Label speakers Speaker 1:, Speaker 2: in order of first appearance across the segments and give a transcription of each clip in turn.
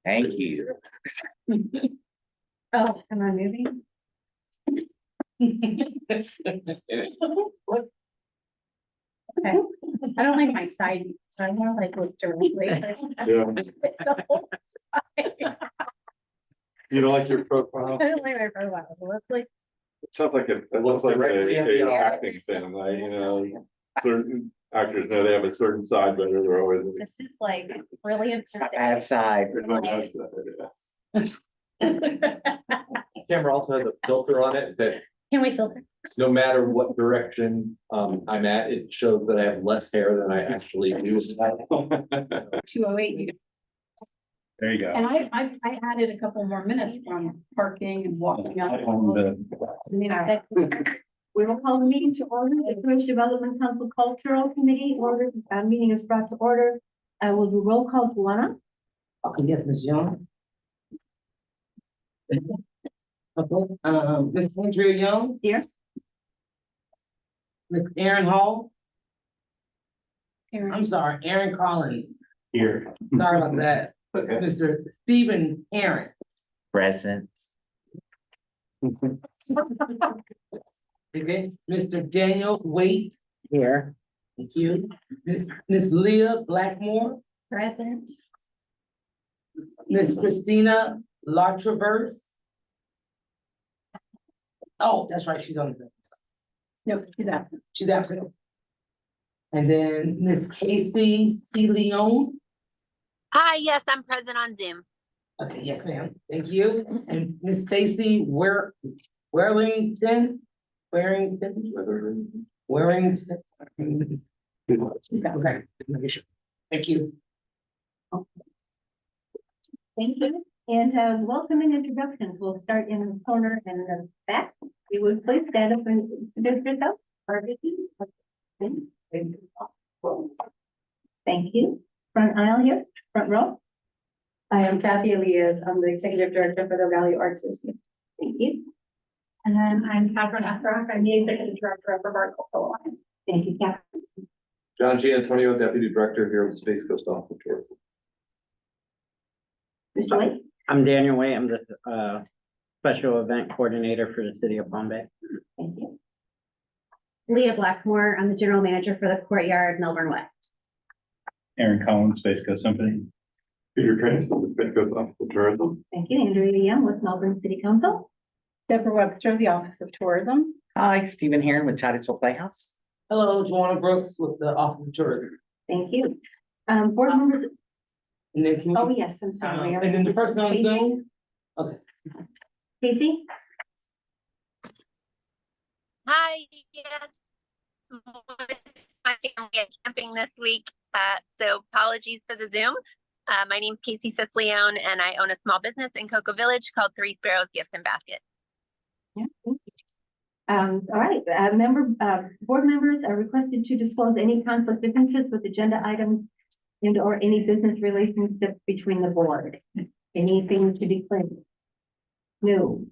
Speaker 1: Thank you.
Speaker 2: Oh, am I moving? Okay, I don't like my side, view, so I want to like look directly.
Speaker 3: Yeah.
Speaker 2: It's the whole side.
Speaker 3: You don't like your profile?
Speaker 2: I don't like my profile, so let's like,
Speaker 3: It sounds like it looks like
Speaker 1: Directly in the
Speaker 3: a
Speaker 1: eye.
Speaker 3: acting thing, like, you know, certain actors know they have a certain side, but they're always.
Speaker 2: this is like really
Speaker 1: It's not bad side.
Speaker 4: Camera also has a filter on it that
Speaker 2: Can we filter?
Speaker 4: no matter what direction I'm at, it shows that I have less hair than I actually do.
Speaker 2: 208.
Speaker 3: There you go.
Speaker 2: And I added a couple more minutes from parking and walking up.
Speaker 5: We will call the meeting to order. The Community Development Council Cultural Committee order, meeting is brought to order. I will do roll call. Luana.
Speaker 6: Okay, yes, Ms. Young. Okay, Ms. Andrea Young.
Speaker 5: Here.
Speaker 6: Ms. Aaron Hall,
Speaker 2: Karen.
Speaker 6: I'm sorry, Aaron Collins,
Speaker 3: Here.
Speaker 6: sorry about that.
Speaker 3: Okay.
Speaker 6: Mr. Stephen Aaron.
Speaker 1: Present.
Speaker 6: Okay, Mr. Daniel Waite,
Speaker 1: Here.
Speaker 6: thank you. Miss Leah Blackmore,
Speaker 2: Present.
Speaker 6: Miss Christina LaTraverse. Oh, that's right, she's on the,
Speaker 2: No, do that.
Speaker 6: she's absent. And then Miss Casey C. Leone.
Speaker 7: Hi, yes, I'm present on Zoom.
Speaker 6: Okay, yes, ma'am, thank you. And Miss Stacy Warrington. Okay, make sure. Thank you.
Speaker 5: Thank you. And welcome and introductions. We'll start in the corner in the back. You would please stand up and introduce yourself. Thank you. Front aisle here, front row.
Speaker 2: I am Kathy Elias. I'm the Executive Director for the Valley Arts System.
Speaker 5: Thank you.
Speaker 2: And then I'm Catherine Ephraim. I'm the Executive Director of Brevard Cultural Alliance.
Speaker 5: Thank you, Catherine.
Speaker 4: John G. Antonio, Deputy Director here at the Space Coast Office of Tourism.
Speaker 5: Mr. White.
Speaker 8: I'm Daniel Way. I'm the special event coordinator for the city of Palm Bay.
Speaker 5: Thank you.
Speaker 9: Leah Blackmore, I'm the general manager for the Courtyard Melbourne West.
Speaker 10: Aaron Collins, Space Coast Symphony.
Speaker 3: Peter Trace, the Space Coast Office of Tourism.
Speaker 5: Thank you. Andrea Young with Melbourne City Council.
Speaker 2: Deborah Webster, the Office of Tourism.
Speaker 1: Hi, Stephen Heron with Titusville Playhouse.
Speaker 6: Hello, Joanna Brooks with the Office of Tourism.
Speaker 5: Thank you. Board members.
Speaker 6: And then can we-
Speaker 5: Oh, yes, I'm sorry.
Speaker 6: and then the person on
Speaker 5: Casey?
Speaker 6: Zoom. Okay.
Speaker 5: Casey.
Speaker 7: Hi, yes. My family is camping this week, so apologies for the Zoom. My name's Casey Sicilione, and I own a small business in Cocoa Village called Three Sparrows Gifts and Baskets.
Speaker 5: Yeah, thank you. All right, board members are requested to disclose any conflict of interest with agenda items and or any business relationship between the board. Anything to be cleared? No.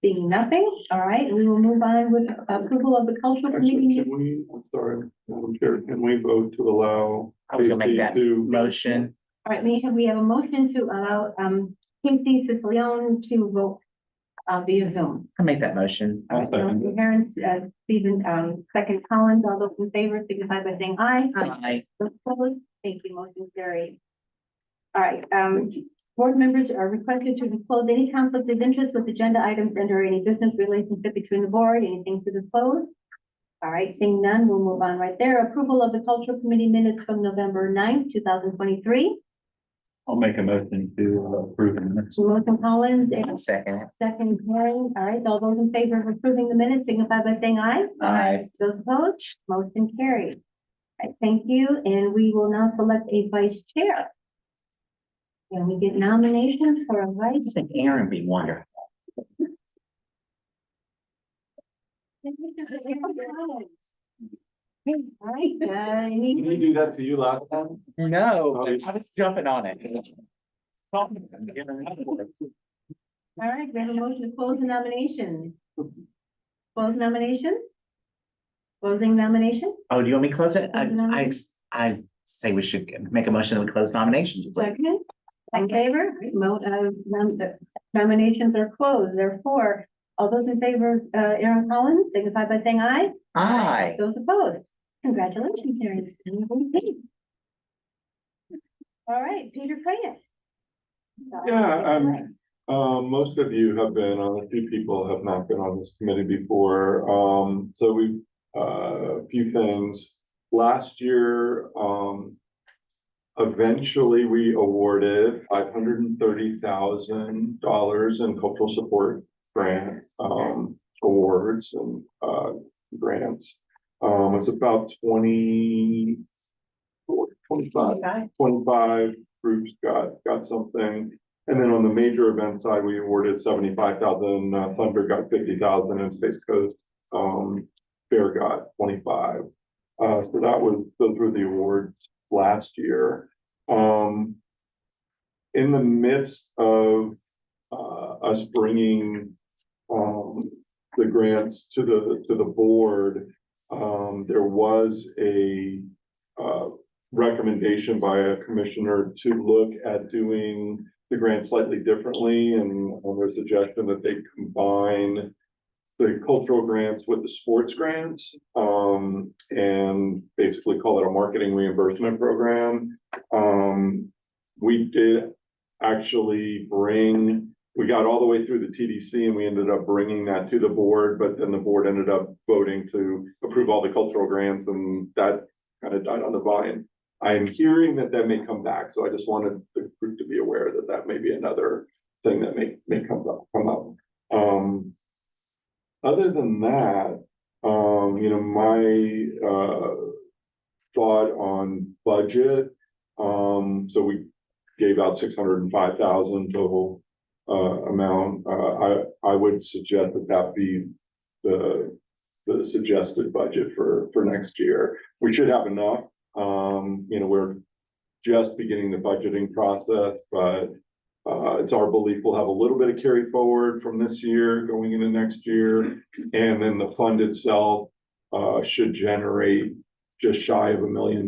Speaker 5: Seeing nothing, all right, we will move on with approval of the cultural
Speaker 3: Actually,
Speaker 5: committee.
Speaker 3: can we, I'm sorry, Madam Chair, can we vote to allow?
Speaker 1: I was gonna make
Speaker 3: Casey
Speaker 1: that
Speaker 3: to-
Speaker 1: motion.
Speaker 5: All right, we have a motion to allow Casey Sicilione to vote via Zoom.
Speaker 1: I'll make that motion.
Speaker 10: I'll second.
Speaker 5: Aaron, Stephen, second Collins, all those in favor signify by saying aye.
Speaker 1: Aye.
Speaker 5: Those opposed? Thank you, motion carried. All right, board members are requested to disclose any conflict of interest with agenda items and or any business relationship between the board, anything to disclose? All right, seeing none, we'll move on right there. Approval of the cultural committee minutes from November 9th, 2023.
Speaker 10: I'll make a motion to approve the minutes.
Speaker 5: Motion Collins
Speaker 1: I'll
Speaker 5: and
Speaker 1: second it.
Speaker 5: second Herring. All right, all those in favor of approving the minutes signify by saying aye.
Speaker 1: Aye.
Speaker 5: Those opposed, motion carried. All right, thank you, and we will now select a vice chair. Can we get nominations for a
Speaker 1: I
Speaker 5: vice?
Speaker 1: think Aaron would be wonderful.
Speaker 5: All right,
Speaker 3: Did he do that to you last time?
Speaker 1: No, I was jumping on it.
Speaker 5: all right, we have a motion to close the nomination. Close nomination? Closing nomination?
Speaker 1: Oh, do you want me to close it?
Speaker 5: Close the nomination?
Speaker 1: I say we should make a motion that we close nominations, please.
Speaker 5: Second, In favor? The nominations are closed. Therefore, all those in favor, Aaron Collins, signify by saying aye.
Speaker 1: Aye.
Speaker 5: Those opposed, congratulations, Aaron. All right, Peter Prentice.
Speaker 3: Yeah, most of you have been on, a few people have not been on this committee before. So we've, a few things. Last year, eventually we awarded $530,000 in cultural support grant, awards and, grants. It's about 25 groups got something. And then on the major event side, we awarded 75,000, Thunder got 50,000 and Space Coast, Fair got 25. So those were the awards last year. In the midst of, us bringing, the grants to the board, there was a, recommendation by a commissioner to look at doing the grant slightly differently, and there's a suggestion that they combine the cultural grants with the sports grants, and basically call it a marketing reimbursement program. We did actually we got all the way through the TDC and we ended up bringing that to the board, but then the board ended up voting to approve all the cultural grants, and that kind of died on the vine. I'm hearing that may come back, so I just wanted the group to be aware that may be another thing that may come up. Other than that, my thought on budget. So we gave out 605,000 total amount. I would suggest that be the suggested budget for next year. We should have enough. We're just beginning the budgeting process, but it's our belief we'll have a little bit of carry forward from this year going into next year. And then the fund itself should generate just shy of $1 million.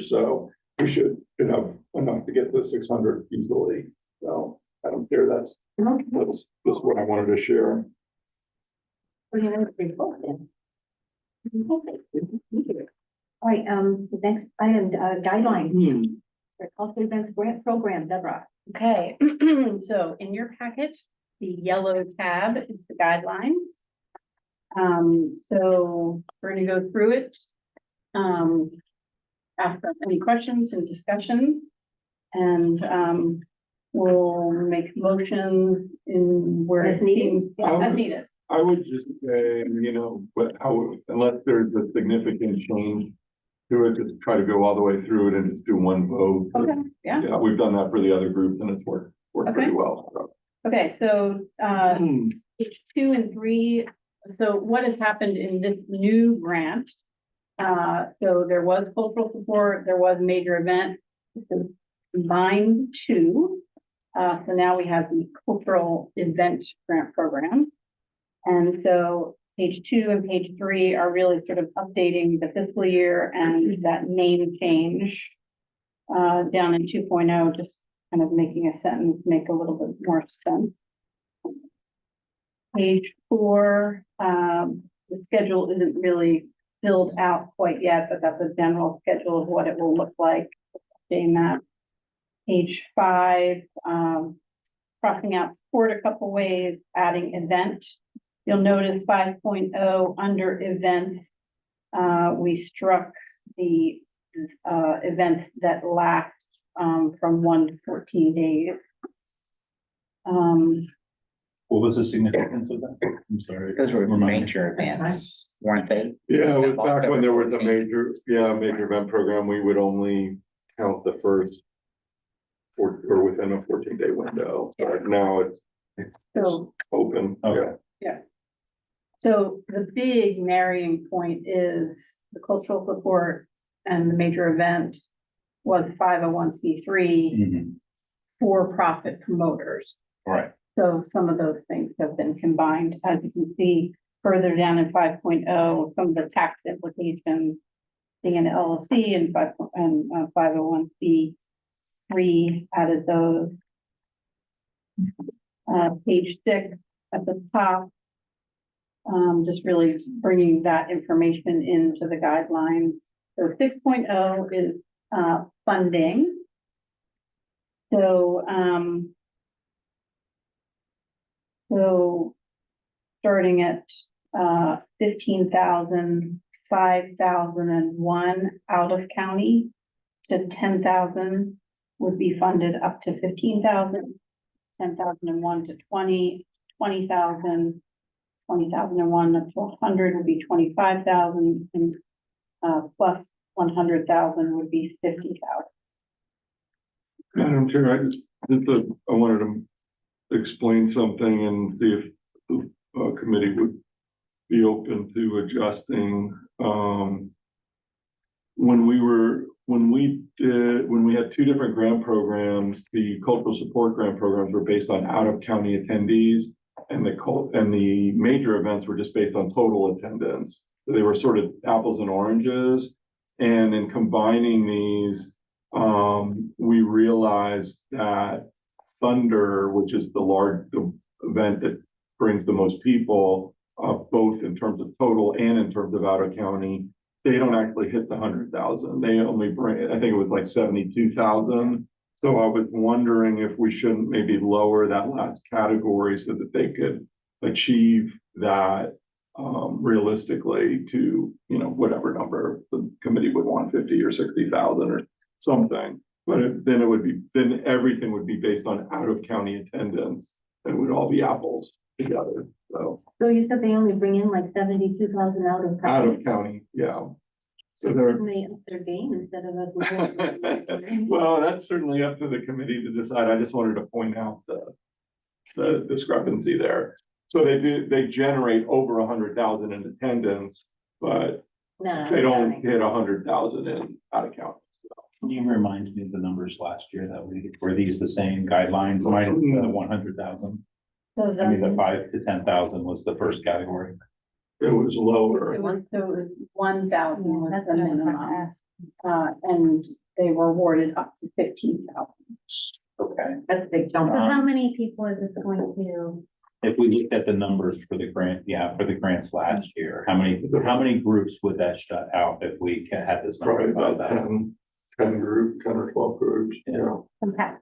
Speaker 3: So we should have enough to get the 600 easily. So I don't care. That's what I wanted to share.
Speaker 5: All right, the next item, guidelines. For cultural events grant program, Deborah.
Speaker 2: Okay, so in your packet, the yellow tab is the guidelines. So we're gonna go through it. After any questions and discussion, and we'll make motions in where
Speaker 5: As
Speaker 2: it
Speaker 5: needed?
Speaker 2: seems as needed.
Speaker 3: I would just say, but unless there's a significant change to it, just try to go all the way through it and just do one vote.
Speaker 2: Okay, yeah.
Speaker 3: Yeah, we've done that for the other groups and it's worked pretty
Speaker 2: Okay.
Speaker 3: well.
Speaker 2: Okay, so page 2 and 3. So what has happened in this new grant? So there was cultural support, there was major event, combined 2. So now we have the cultural event grant program. And so page 2 and page 3 are really sort of updating the fiscal year and that name change down in 2.0, just kind of making a sentence make a little bit more sense. Page 4, the schedule isn't really filled out quite yet, but that's a general schedule of what it will look like. Saying that. Page 5, crossing out support a couple ways, adding event. You'll notice 5.0 under events, we struck the events that last from 1 to 14 days.
Speaker 10: What was the significance of that? I'm sorry.
Speaker 1: Those were
Speaker 10: Remind me.
Speaker 1: major events, weren't they?
Speaker 3: Yeah, it was
Speaker 1: That
Speaker 3: back when there was a
Speaker 1: 14.
Speaker 3: major event program, we would only count the first or within a 14-day window. But now it's
Speaker 2: So,
Speaker 3: open.
Speaker 10: Okay.
Speaker 2: so the big marrying point is the cultural support and the major event was 501c3
Speaker 10: Mhm.
Speaker 2: for-profit promoters.
Speaker 10: Right.
Speaker 2: So some of those things have been combined, as you can see further down in 5.0, some of the tax implications being an LLC and 501c3 added those. Page 6 at the top. Just really bringing that information into the guidelines. So 6.0 is, funding. So, starting at, 15,000, 5,001 out of county to 10,000 would be funded up to 15,000, 10,001 to 20, 20,000, 20,001 up to 100 would be 25,000, and plus 100,000 would be 50,000.
Speaker 3: Madam Chair, I wanted to explain something and see if the committee would be open to adjusting. When we had two different grant programs, the cultural support grant programs were based on out-of-county attendees, and the major events were just based on total attendance. So they were sort of apples and oranges. And in combining these, we realized that Thunder, which is the event that brings the most people, both in terms of total and in terms of out of county, they don't actually hit the 100,000. They only bring, I think it was like 72,000. So I was wondering if we shouldn't maybe lower that last category so that they could achieve that realistically to, whatever number the committee would want, 50 or 60,000 or something. But then everything would be based on out of county attendance, and it would all be apples together. So
Speaker 5: you said they only bring in like 72,000 out of
Speaker 3: out
Speaker 5: county?
Speaker 3: of county, yeah. So they're
Speaker 5: Shouldn't they up their game instead of us?
Speaker 3: well, that's certainly up to the committee to decide. I just wanted to point out the discrepancy there. So they generate over 100,000 in attendance, but they don't hit 100,000 in out of county.
Speaker 10: Can you remind me of the numbers last year were these the same guidelines, minus the 100,000?
Speaker 2: So
Speaker 10: I mean, the
Speaker 2: then
Speaker 10: 5 to 10,000 was the first category.
Speaker 3: It was lower.
Speaker 2: it was 1,000 was
Speaker 9: That's
Speaker 2: the
Speaker 9: what I was gonna
Speaker 2: minimum,
Speaker 9: ask.
Speaker 2: and they were awarded up to 15,000.
Speaker 10: Okay.
Speaker 5: That's a big jump.
Speaker 9: So how many people is this going to?
Speaker 10: If we looked at the numbers for the grant, for the grants last year, how many groups would that shut out if we had this number?
Speaker 3: Probably about 10 or 12 groups,
Speaker 10: Yeah.
Speaker 9: Okay.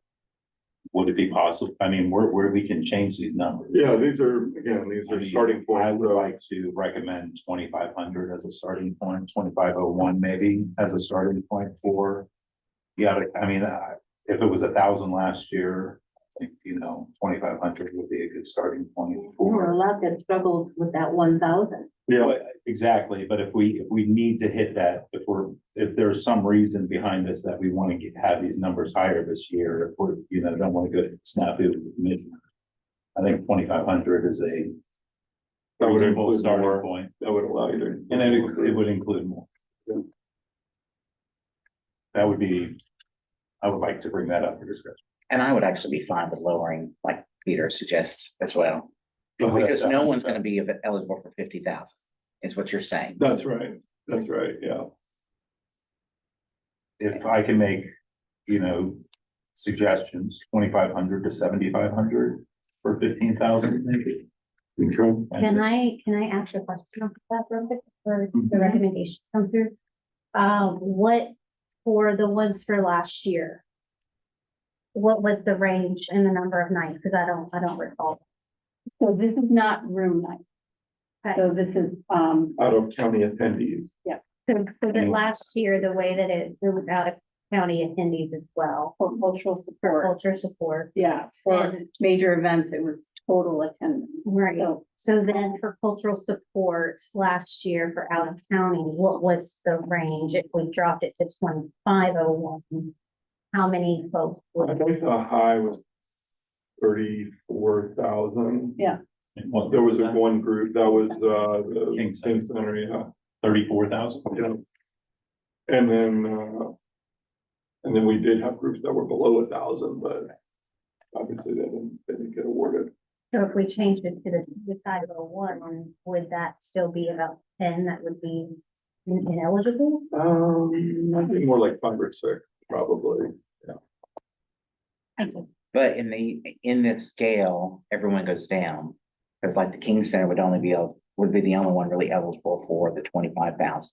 Speaker 10: Would it be possible? I mean, where we can change these numbers?
Speaker 3: Yeah, these are starting points.
Speaker 10: I would like to recommend 2,500 as a starting point, 2,501 maybe as a starting point for. Yeah, I mean, if it was 1,000 last year, I think, 2,500 would be a good starting point
Speaker 5: There were a
Speaker 10: for.
Speaker 5: lot that struggled with that 1,000.
Speaker 3: Yeah,
Speaker 10: Exactly, but if we need to hit that, if there's some reason behind this that we want to have these numbers higher this year, if we're, don't want to go snafu mid. I think 2,500 is a
Speaker 3: that would
Speaker 10: reasonable
Speaker 3: include
Speaker 10: starting
Speaker 3: more.
Speaker 10: point,
Speaker 3: That would allow you to.
Speaker 10: and it would include more.
Speaker 3: Yeah.
Speaker 10: That would be, I would like to bring that up for discussion.
Speaker 1: And I would actually be fine with lowering, like Peter suggests as well. Because no one's gonna be eligible for 50,000, is what you're saying.
Speaker 3: That's right, yeah.
Speaker 10: If I can make, suggestions, 2,500 to 7,500 for 15,000 maybe.
Speaker 3: Okay.
Speaker 9: Can I ask a question about that real quick before
Speaker 3: Mm-hmm.
Speaker 9: the recommendations come through? What, for the ones for last year? What was the range and the number of nights? Because I don't recall.
Speaker 2: So this is not room night.
Speaker 9: Okay.
Speaker 2: So this is,
Speaker 3: Out of county attendees.
Speaker 9: So that last year, the way that it was out of county attendees as well,
Speaker 2: for cultural
Speaker 9: for
Speaker 2: support.
Speaker 9: culture support.
Speaker 2: Yeah, for major events, it was total attendance.
Speaker 9: Right.
Speaker 2: So
Speaker 9: So then for cultural support last year for out of county, what was the range? If we dropped it to 2,501, how many folks
Speaker 3: I
Speaker 9: would?
Speaker 3: think the high was 34,000.
Speaker 10: And what
Speaker 3: There was
Speaker 10: that?
Speaker 3: one group that was the
Speaker 10: King
Speaker 3: King Center, yeah.
Speaker 10: 34,000.
Speaker 3: Yeah. And then we did have groups that were below 1,000, but obviously they didn't get awarded.
Speaker 9: So if we changed it to the 501, would that still be about 10 that would be ineligible?
Speaker 3: I think more like 5 or 6, probably.
Speaker 2: Thank you.
Speaker 1: But in this scale, everyone goes down. Cause like the King Center would be the only one really eligible for the 25,000.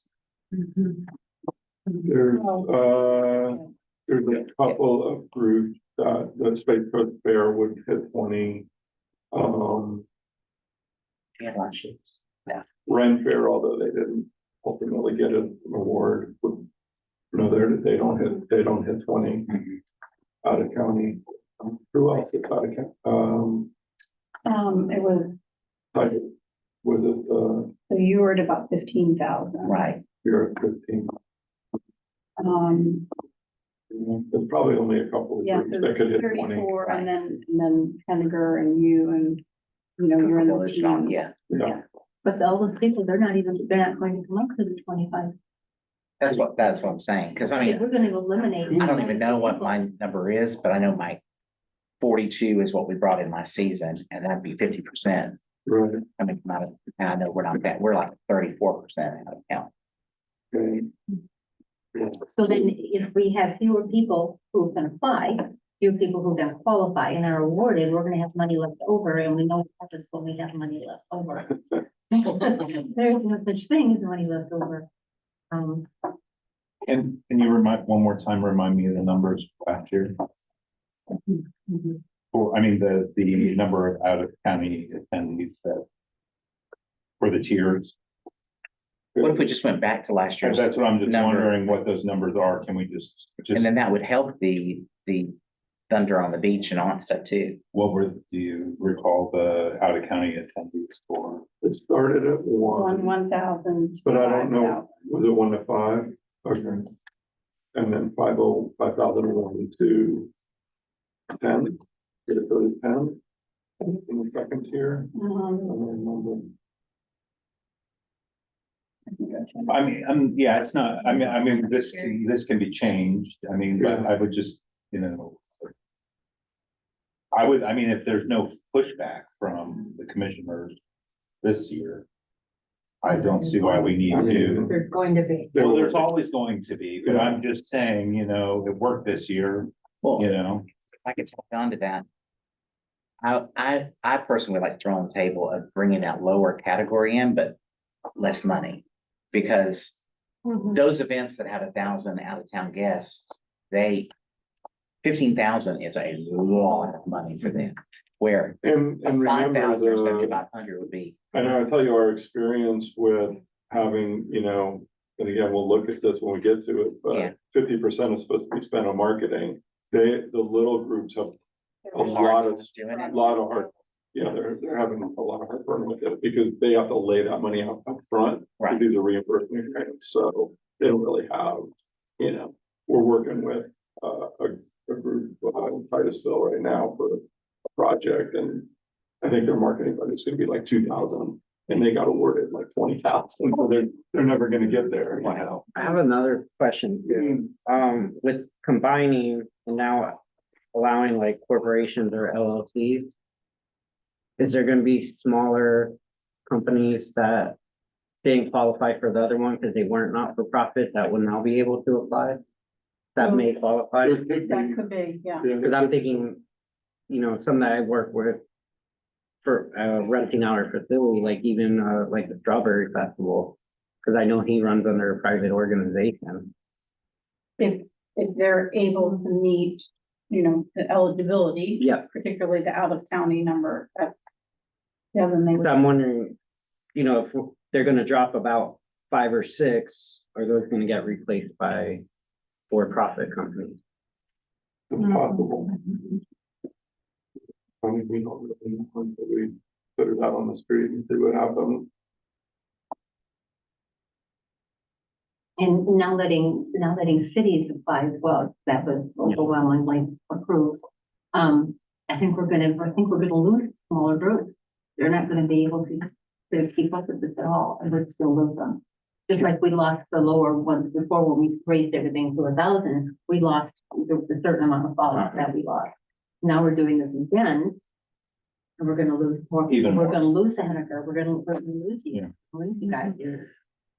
Speaker 3: There's a couple of groups that the Space Coast Fair would hit 20.
Speaker 1: Yeah, last year's.
Speaker 3: Ren Fair, although they didn't ultimately get an award, no, they don't hit 20 out of county. Who else is out of county?
Speaker 2: It was,
Speaker 3: Was it,
Speaker 2: so you were at about 15,000.
Speaker 1: Right.
Speaker 3: you're at 15? There's probably only a couple of
Speaker 2: Yeah,
Speaker 3: groups that could hit 20.
Speaker 2: 34, and then Henniger and you, and, you know, you're in the
Speaker 1: Village, John,
Speaker 2: teens.
Speaker 1: yeah.
Speaker 3: Yeah.
Speaker 5: But all those people, they're not going to come up to the 25.
Speaker 1: That's what I'm saying. Cause I mean,
Speaker 5: We're gonna eliminate.
Speaker 1: I don't even know what my number is, but I know my 42 is what we brought in my season, and that'd be 50%.
Speaker 3: Right.
Speaker 1: I mean, I know we're not that, we're like 34% out of count.
Speaker 3: Okay.
Speaker 5: So then if we have fewer people who can apply, fewer people who can qualify and are awarded, we're gonna have money left over, and we know what happens when we have money left over. There's no such thing as money left over.
Speaker 10: Can you one more time, remind me of the numbers last year? Or, I mean, the number of out of county attendees that for the tiers.
Speaker 1: What if we just went back to last year's?
Speaker 10: That's what I'm just
Speaker 1: number?
Speaker 10: wondering what those numbers are. Can we just,
Speaker 1: And then that would help the Thunder on the Beach and all that stuff too.
Speaker 10: do you recall the out of county attendees for?
Speaker 3: It started at 1,
Speaker 2: 1,000.
Speaker 3: but I don't know, was it 1 to 5? Okay. And then 5,001 to 10. Did it go to 10? In the second tier? I don't remember.
Speaker 10: I mean, yeah, it's not, I mean, this can be changed. I mean, but I would just, you know. I mean, if there's no pushback from the commissioners this year. I don't see why we need to.
Speaker 5: There's going to be.
Speaker 10: Well, there's always going to be, but I'm just saying, you know, it worked this year,
Speaker 1: Well,
Speaker 10: you know.
Speaker 1: if I could talk on to that. I personally would like to throw on the table of bringing that lower category in, but less money. Because those events that have 1,000 out of town guests, 15,000 is a lot of money for them. Where
Speaker 3: And
Speaker 1: a
Speaker 3: remember
Speaker 1: 5,000 or
Speaker 3: the,
Speaker 1: 7,500 would be.
Speaker 3: and I'll tell you our experience with having, you know, and again, we'll look at this when we get to it,
Speaker 1: Yeah.
Speaker 3: but 50% is supposed to be spent on marketing. The little groups have a
Speaker 1: hard
Speaker 3: lot of,
Speaker 1: time doing it.
Speaker 3: heart. Yeah, they're having a lot of heartburn with it because they have to lay that money out up front.
Speaker 1: Right.
Speaker 3: These are reimbursement grants, so they don't really have, you know, we're working with a group in Titusville right now for a project, and I think their marketing budget is gonna be like 2,000, and they got awarded like 20,000, so they're never gonna get there, you know.
Speaker 8: I have another question. With combining and now allowing like corporations or LLCs. Is there gonna be smaller companies that didn't qualify for the other one because they weren't not-for-profit that will now be able to apply? That may qualify,
Speaker 3: There could be-
Speaker 2: That could be, yeah.
Speaker 8: because I'm thinking, you know, some that I work with. For renting out our facility, like even like the Strawberry Festival, because I know he runs under a private organization.
Speaker 2: If they're able to meet, you know, the eligibility.
Speaker 8: Yeah.
Speaker 2: Particularly the out of county number. Yeah, then they would.
Speaker 8: So I'm wondering, you know, if they're gonna drop about 5 or 6, are those gonna get replaced by for-profit companies?
Speaker 3: It's possible. I mean, we don't really know until we put it out on the street and see what happens.
Speaker 5: And now letting cities apply as well, that was overwhelmingly approved. I think we're gonna lose smaller groups. They're not gonna be able to keep up with this at all, and we'd still lose them. Just like we lost the lower ones before when we raised everything to 1,000, we lost the certain amount of followers that we lost. Now we're doing this again. And we're gonna lose more,
Speaker 10: Even
Speaker 5: we're
Speaker 10: more.
Speaker 5: gonna lose Seneca, we're gonna lose
Speaker 10: Yeah.
Speaker 5: you guys, you're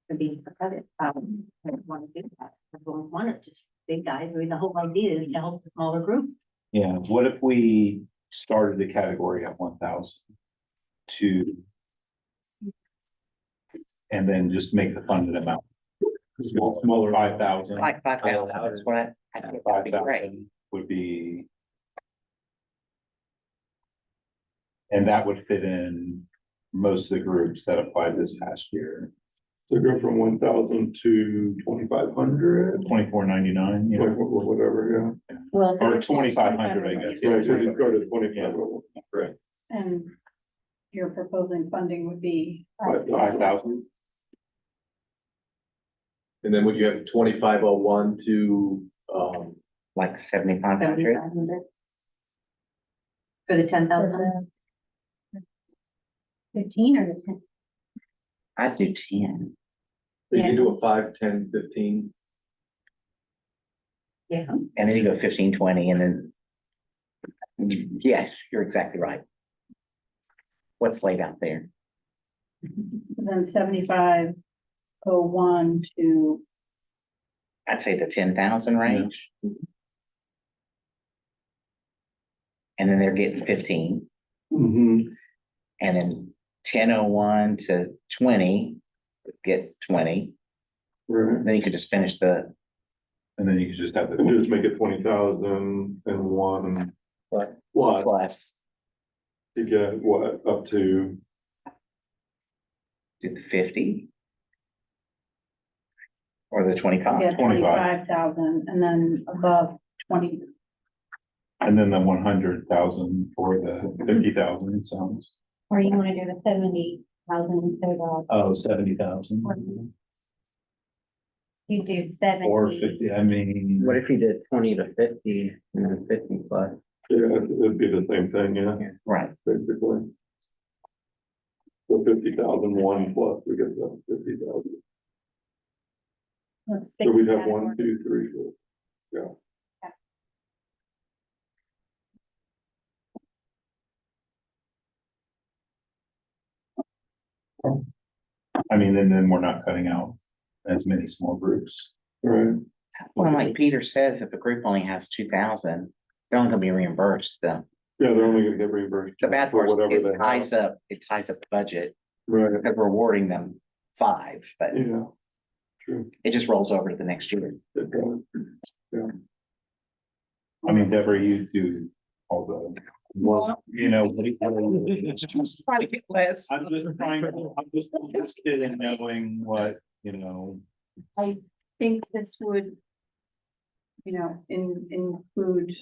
Speaker 5: to be pathetic. I don't want to do that. I don't want it, just big guys. I mean, the whole idea is to help the smaller groups.
Speaker 10: Yeah, what if we started the category at 1,000 to. And then just make the funded amount. Smaller 5,000.
Speaker 1: Like 5,000, that's what I think that'd be great.
Speaker 10: 5,000 would be. And that would fit in most of the groups that applied this past year,
Speaker 3: So go from 1,000 to 2,500,
Speaker 10: 24.99, you know,
Speaker 3: or whatever,
Speaker 2: Well.
Speaker 10: or 2,500, I guess.
Speaker 3: yeah. Right, so just go to 25. Right.
Speaker 2: And your proposing funding would be.
Speaker 10: 5,000.
Speaker 4: And then would you have 2501 to,
Speaker 1: Like 7,500.
Speaker 5: 7,500. For the 10,000?
Speaker 9: 15 or 10?
Speaker 1: I'd do 10.
Speaker 4: you can do a 5, 10, 15.
Speaker 5: Yeah.
Speaker 1: And then you go 15, 20, and then. Yes, you're exactly right. What's laid out there?
Speaker 2: Then 7501 to,
Speaker 1: I'd say the 10,000 range. And then they're getting 15,
Speaker 3: Mm-hmm.
Speaker 1: and then 10,01 to 20, get 20,
Speaker 3: Right,
Speaker 1: then you could just finish the,
Speaker 10: And then you could just have
Speaker 3: and
Speaker 10: the,
Speaker 3: just make it 20,001
Speaker 1: What?
Speaker 3: plus
Speaker 1: plus,
Speaker 3: to get what, up to,
Speaker 1: do the 50. Or the 25.
Speaker 2: get 25,000 and then above 20.
Speaker 10: and then the 100,000 for the 50,000 sounds.
Speaker 9: Or you wanna do the 70,000 instead of,
Speaker 10: Oh, 70,000.
Speaker 9: you do 70.
Speaker 10: Or 50, I mean.
Speaker 8: What if you did 20 to 50 and then 50 plus?
Speaker 3: yeah, it'd be the same thing, yeah,
Speaker 1: Right,
Speaker 3: basically. So 50,001 plus, we get the 50,000.
Speaker 9: Let's
Speaker 3: So
Speaker 9: fix
Speaker 3: we'd have
Speaker 9: that
Speaker 3: 1,
Speaker 9: one.
Speaker 3: 2, 3, 4. Yeah.
Speaker 10: I mean, and then we're not cutting out as many small groups.
Speaker 3: Right,
Speaker 1: well, like Peter says, if a group only has 2,000, they're only gonna be reimbursed, the
Speaker 3: yeah, they're only gonna get reimbursed.
Speaker 1: bad
Speaker 3: for
Speaker 1: part is
Speaker 3: whatever they
Speaker 1: it ties
Speaker 3: have.
Speaker 1: up, the budget,
Speaker 3: Right,
Speaker 1: because we're awarding them 5, but
Speaker 3: yeah. True.
Speaker 1: it just rolls over to the next year.
Speaker 3: It does.
Speaker 10: I mean, Deborah, you do all the work, you know.
Speaker 1: Just try to get less.
Speaker 10: I'm just interested in knowing what, you know,
Speaker 2: I think this would, include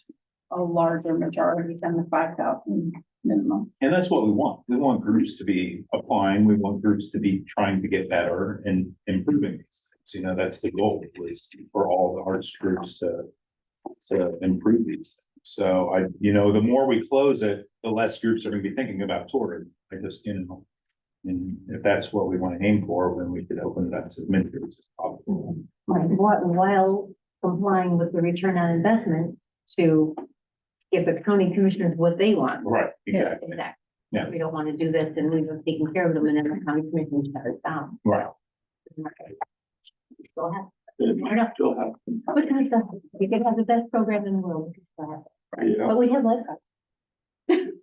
Speaker 2: a larger majority than the 5,000 minimum.
Speaker 10: and that's what we want. We want groups to be applying, we want groups to be trying to get better and improving these things. You know, that's the goal, is for all the arts groups to improve these things. So the more we close it, the less groups are gonna be thinking about tourism. I just, and if that's what we want to aim for, then we could open it up to as many groups as possible.
Speaker 5: Right, while complying with the return on investment to give the county commissioners what they want.
Speaker 10: Right, exactly.
Speaker 5: Exactly.
Speaker 10: Yeah.
Speaker 5: We don't want to do this and leave them taking care of them and then the county commissioners shut us down.
Speaker 10: Right.
Speaker 5: Still have,
Speaker 3: Still have,
Speaker 5: what kind of stuff, we could have the best program in the world. We could still have it.
Speaker 3: yeah.
Speaker 5: But we have lifeguards. Do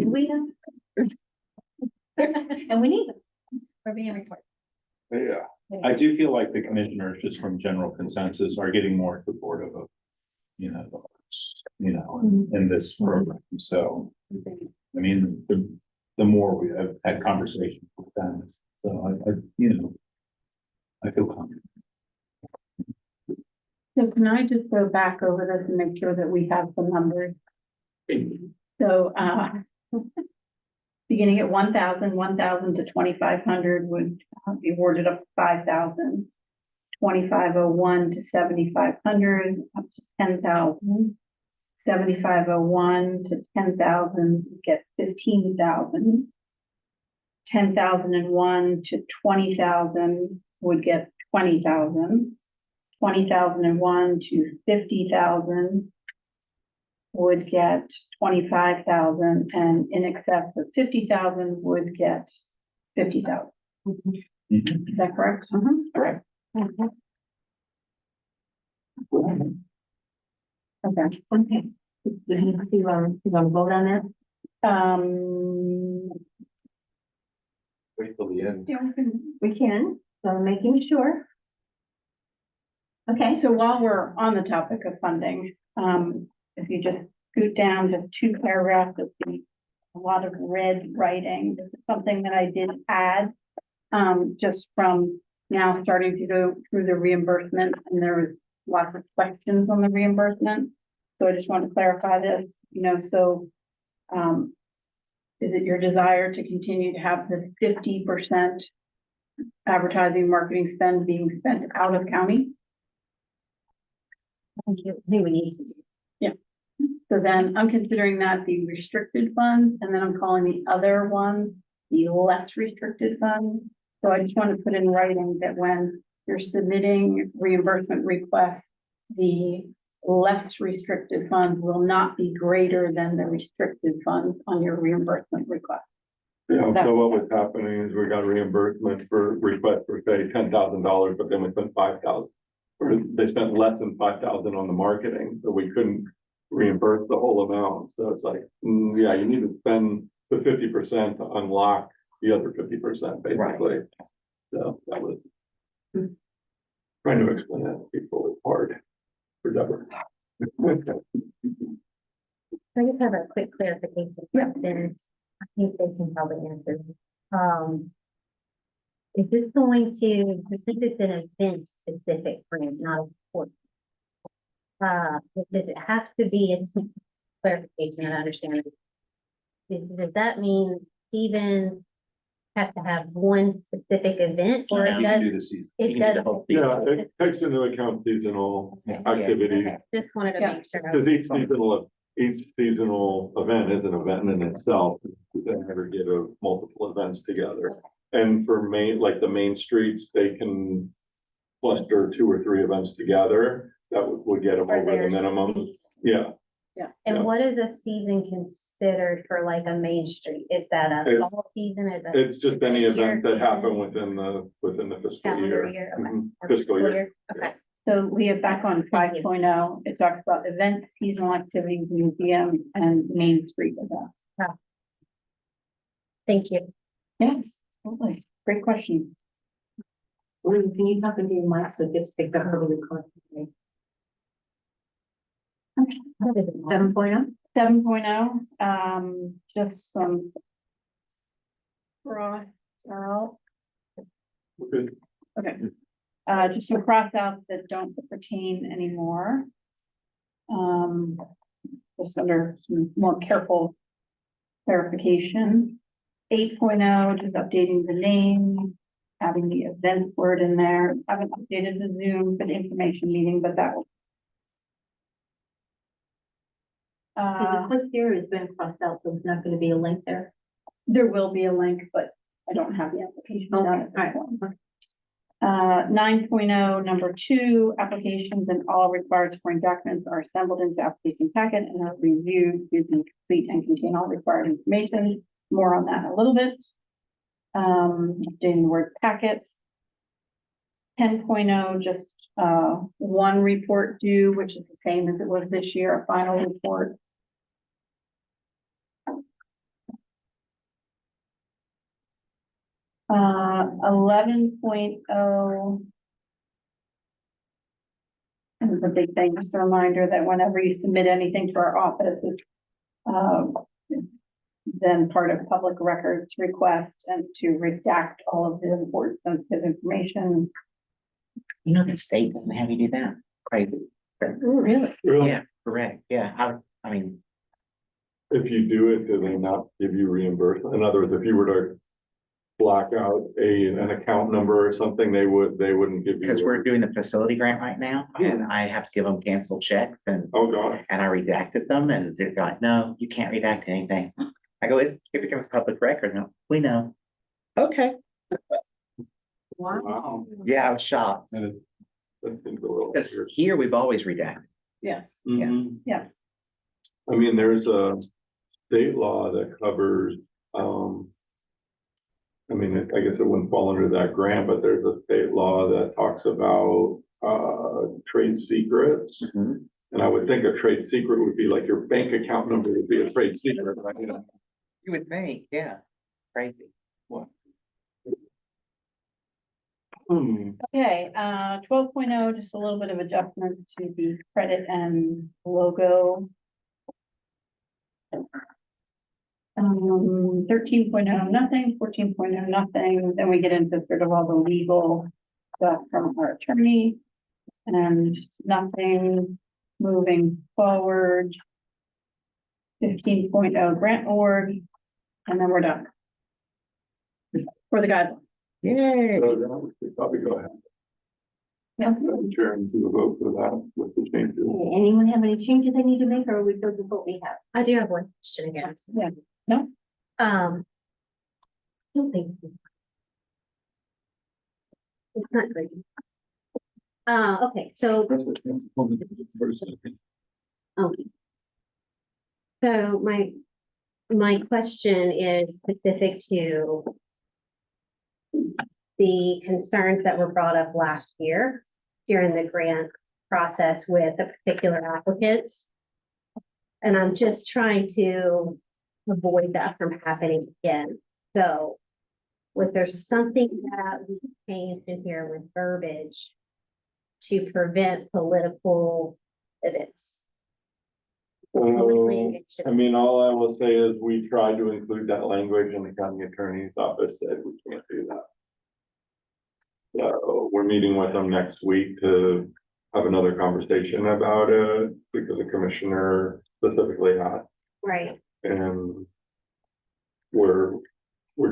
Speaker 5: we have? And we need them.
Speaker 9: For being recorded.
Speaker 3: Yeah,
Speaker 10: I do feel like the commissioners, just from general consensus, are getting more supportive of, the arts, in this program. So, I mean, the more we have had conversations with them, so I feel confident.
Speaker 2: So can I just go back over this and make sure that we have the numbers? So, beginning at 1,000 to 2,500 would be awarded up to 5,000. 2,501 to 7,500, up to 10,000. 7,501 to 10,000, get 15,000. 10,001 to 20,000 would get 20,000. 20,001 to 50,000 would get 25,000, and in excess of 50,000 would get 50,000. Is that correct? Correct. Okay.
Speaker 5: Okay, You want to vote on that?
Speaker 4: Wait till the end.
Speaker 2: Yeah,
Speaker 5: We can, so I'm making sure. Okay,
Speaker 2: so while we're on the topic of funding, if you just scoot down just 2 paragraphs, you'll see a lot of red writing. This is something that I did add, just from now starting to go through the reimbursement, and there was lots of questions on the reimbursement. So I just want to clarify this, so, is it your desire to continue to have the 50% advertising marketing spend being spent out of county?
Speaker 9: Thank you. I think we need to do.
Speaker 2: So then I'm considering that the restricted funds, and then I'm calling the other one the less restricted funds. So I just want to put in writing that when you're submitting reimbursement requests, the less restricted funds will not be greater than the restricted funds on your reimbursement request.
Speaker 3: Yeah, so what was happening is we got reimbursement for request for say $10,000, but then we spent 5,000. Or they spent less than 5,000 on the marketing, so we couldn't reimburse the whole amount. So it's like, yeah, you need to spend the 50% to unlock the other 50% basically. So that was trying to explain that to people is hard for Deborah.
Speaker 9: I just have a quick clarification. Then I think they can probably answer. Is this going to, since it's an event specific grant, not a sport? Does it have to be a clarification and understanding? Does that mean Stevens has to have one specific event or
Speaker 10: You can do the season.
Speaker 9: it does?
Speaker 3: Yeah, it takes into account seasonal activities.
Speaker 9: Okay, just wanted to make sure.
Speaker 3: Because each seasonal event is an event in itself, they aggregate of multiple events together. And for like the main streets, they can cluster 2 or 3 events together, that would get them
Speaker 9: For
Speaker 3: over the
Speaker 9: their
Speaker 3: minimum.
Speaker 9: season.
Speaker 3: Yeah,
Speaker 9: And
Speaker 3: Yeah.
Speaker 9: what is a season considered for like a main street? Is that a
Speaker 3: It's-
Speaker 9: fall season? Is that
Speaker 3: it's just any
Speaker 9: Year
Speaker 3: event that happen
Speaker 9: season.
Speaker 3: within the fiscal
Speaker 9: calendar
Speaker 3: year.
Speaker 9: year? Okay.
Speaker 3: Mhm.
Speaker 9: Or
Speaker 3: Fiscal year.
Speaker 9: Okay.
Speaker 2: So Leah, back on 5.0, it talks about events, seasonal activities, museum, and main street events.
Speaker 9: Thank you.
Speaker 2: Yes, totally. Great question.
Speaker 5: Can you talk into your mic so it gets picked up really quickly? 7.0?
Speaker 2: 7.0, just some cross out.
Speaker 3: Okay.
Speaker 2: Okay. Just some cross outs that don't pertain anymore. Just under some more careful clarification. 8.0, just updating the name, having the event word in there. Haven't updated the Zoom, but information meeting, but that will.
Speaker 5: The click here has been crossed out, so there's not gonna be a link there.
Speaker 2: There will be a link, but I don't have the application done at this
Speaker 5: Alright.
Speaker 2: point. 9.0, number 2, applications and all required supporting documents are assembled into application packet and are reviewed using complete and contain all required information. More on that in a little bit. Updating the word packet. 10.0, just one report due, which is the same as it was this year, a final report. 11.0. And it's a big thing, just a reminder that whenever you submit anything to our office, it's then part of public records request and to redact all of the important sensitive information.
Speaker 1: The state doesn't have you do that. Crazy.
Speaker 2: Really?
Speaker 3: Really?
Speaker 1: Yeah, correct. Yeah, I mean,
Speaker 3: If you do it, do they not give you reimbursement? In other words, if you were to black out an account number or something, they wouldn't give you.
Speaker 1: because we're doing the facility grant right now, and I have to give them canceled checks and
Speaker 3: Oh, God.
Speaker 1: I redacted them, and they're like, no, you can't redact anything. I go, it becomes public record. No, we know. Okay.
Speaker 3: Wow.
Speaker 1: Yeah, I was shocked.
Speaker 3: That seems a little
Speaker 1: Because
Speaker 3: weird.
Speaker 1: here we've always redacted.
Speaker 2: Yes.
Speaker 3: Mhm.
Speaker 2: Yeah.
Speaker 3: I mean, there's a state law that covers, I mean, I guess it wouldn't fall under that grant, but there's a state law that talks about, trade secrets.
Speaker 1: Mhm.
Speaker 3: And I would think a trade secret would be like your bank account number would be a trade secret, right? You know?
Speaker 1: You would think, yeah, crazy.
Speaker 3: What?
Speaker 2: Okay, 12.0, just a little bit of adjustment to the credit and logo. 13.0, nothing, 14.0, nothing, then we get into sort of all the legal stuff from our attorney. And nothing moving forward. 15.0 grant award, and then we're done. For the guidelines.
Speaker 1: Yay.
Speaker 3: So then we should probably go ahead.
Speaker 2: Yeah.
Speaker 3: Chair and see the vote for that with the changes.
Speaker 5: Anyone have any changes they need to make, or are we good with what we have?
Speaker 9: I do have one question again.
Speaker 2: Yeah. No?
Speaker 9: I don't think. It's not great. Okay, so, okay. So my question is specific to the concerns that were brought up last year during the grant process with a particular applicant. And I'm just trying to avoid that from happening again. So was there something that we changed in here with verbiage to prevent political events?
Speaker 3: I mean, all I will say is we tried to include that language and the county attorney's office said we can't do that. So we're meeting with them next week to have another conversation about it because the commissioner specifically asked.
Speaker 9: Right.
Speaker 3: And we're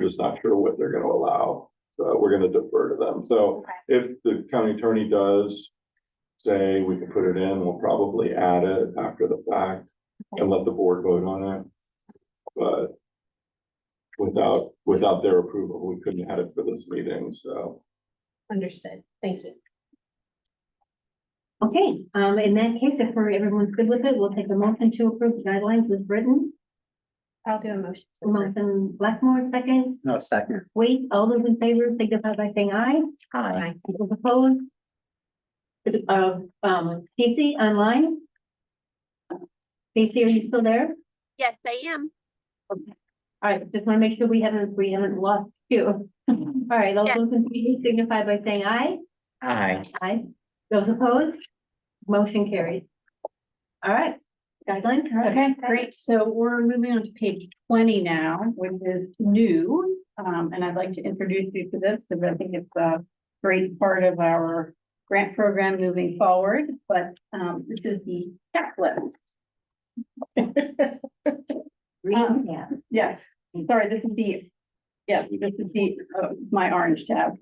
Speaker 3: just not sure what they're gonna allow. So we're gonna defer to them. So if the county attorney does say we can put it in, we'll probably add it after the fact and let the board vote on it. But without their approval, we couldn't add it for this meeting, so.
Speaker 9: Understood. Thank you.
Speaker 5: Okay, in that case, if everyone's good with it, we'll take a motion to approve the guidelines as written.
Speaker 2: I'll do a motion.
Speaker 5: Motion Blackmore, second.
Speaker 8: No, second.
Speaker 5: Wait, all those in favor signify by saying aye.
Speaker 1: Hi.
Speaker 5: Those opposed? Casey, online? Casey, are you still there?
Speaker 7: Yes, I am.
Speaker 5: All right, just want to make sure we haven't lost you. All right, those
Speaker 7: Yeah.
Speaker 5: in favor signify by saying aye.
Speaker 1: Hi.
Speaker 5: Aye. Those opposed? Motion carries. All right, guidelines. all right.
Speaker 2: Okay, great. So we're moving on to page 20 now, which is new. And I'd like to introduce you to this because I think it's a great part of our grant program moving forward. But this is the checklist.
Speaker 5: Yeah.
Speaker 2: Yes, sorry, this is the, yes, this is the, my orange tab.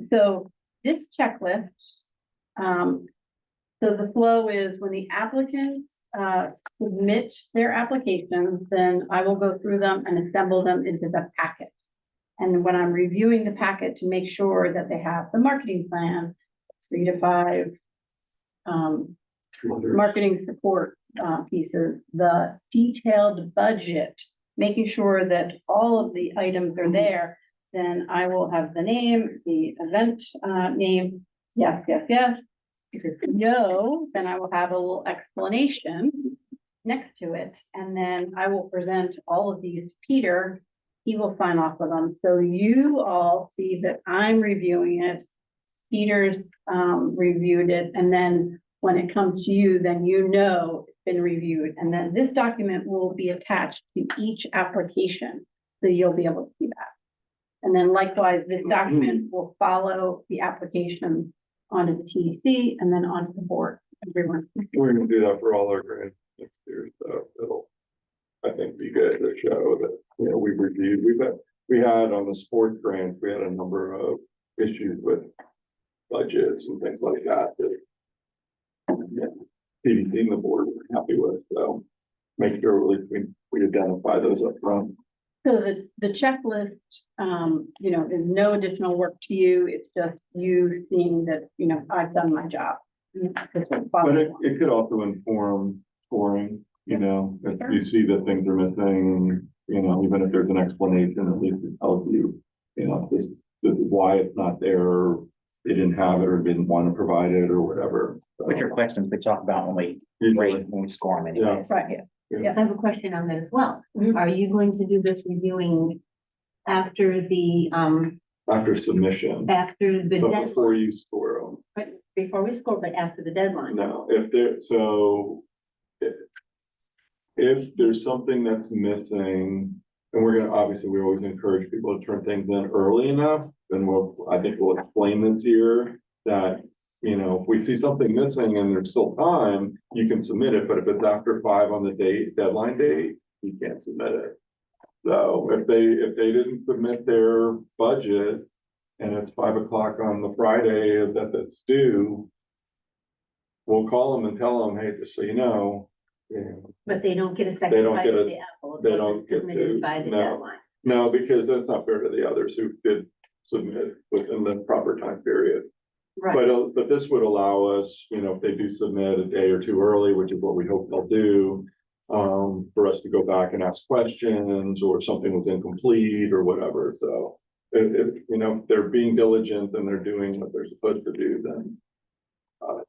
Speaker 2: So this checklist, so the flow is when the applicants submit their applications, then I will go through them and assemble them into the packet. And when I'm reviewing the packet to make sure that they have the marketing plan, 3 to 5 marketing support pieces, the detailed budget, making sure that all of the items are there, then I will have the name, the event name, yes, yes, yes. If it's no, then I will have a little explanation next to it, and then I will present all of these to Peter. He will sign off with them, so you all see that I'm reviewing it. Peter's reviewed it, and then when it comes to you, then you know it's been reviewed, and then this document will be attached to each application, so you'll be able to see that. And then likewise, this document will follow the application onto the TDC and then onto the board, everyone.
Speaker 3: We're gonna do that for all our grants next year, so it'll, I think, be good to show that, you know, we've reviewed, we had on the sports grants, we had a number of issues with budgets and things like that, TDC and the board were happy with, so make sure we identify those up front.
Speaker 2: So the checklist, you know, is no additional work to you. It's just you seeing that, you know, I've done my job.
Speaker 3: But it could also inform scoring, you know, if you see that things are missing, you know, even if there's an explanation, at least it tells you, you know, this is why it's not there. they didn't have it or didn't want to provide it or whatever. So,
Speaker 1: Which are questions we talk about when we
Speaker 3: usually,
Speaker 1: rate, when we score them anyways.
Speaker 2: Right.
Speaker 1: Yeah.
Speaker 5: I have a question on that as well.
Speaker 2: Mhm.
Speaker 5: Are you going to do this reviewing after the,
Speaker 3: after submission,
Speaker 5: after the
Speaker 3: but
Speaker 5: deadline?
Speaker 3: before you score them.
Speaker 5: Right, before we score, but after the deadline?
Speaker 3: No, if there, so. If there's something that's missing, and we're gonna, obviously, we always encourage people to turn things in early enough, then I think we'll explain this here. That, you know, if we see something missing and there's still time, you can submit it, but if it's after 5 on the deadline date, you can't submit it. So if they didn't submit their budget and it's 5 o'clock on the Friday that's due, we'll call them and tell them, hey, just so you know,
Speaker 5: But they don't get a
Speaker 3: They
Speaker 5: second
Speaker 3: don't
Speaker 5: bite
Speaker 3: get
Speaker 5: of
Speaker 3: a-
Speaker 5: the apple.
Speaker 3: they
Speaker 5: It
Speaker 3: don't
Speaker 5: wasn't
Speaker 3: get
Speaker 5: submitted
Speaker 3: to-
Speaker 5: by the
Speaker 3: no.
Speaker 5: deadline.
Speaker 3: no, because that's not fair to the others who did submit within the proper time period.
Speaker 5: Right,
Speaker 3: But this would allow us, you know, if they do submit a day or two early, which is what we hope they'll do, for us to go back and ask questions or something was incomplete or whatever. So if, you know, if they're being diligent and they're doing what they're supposed to do, then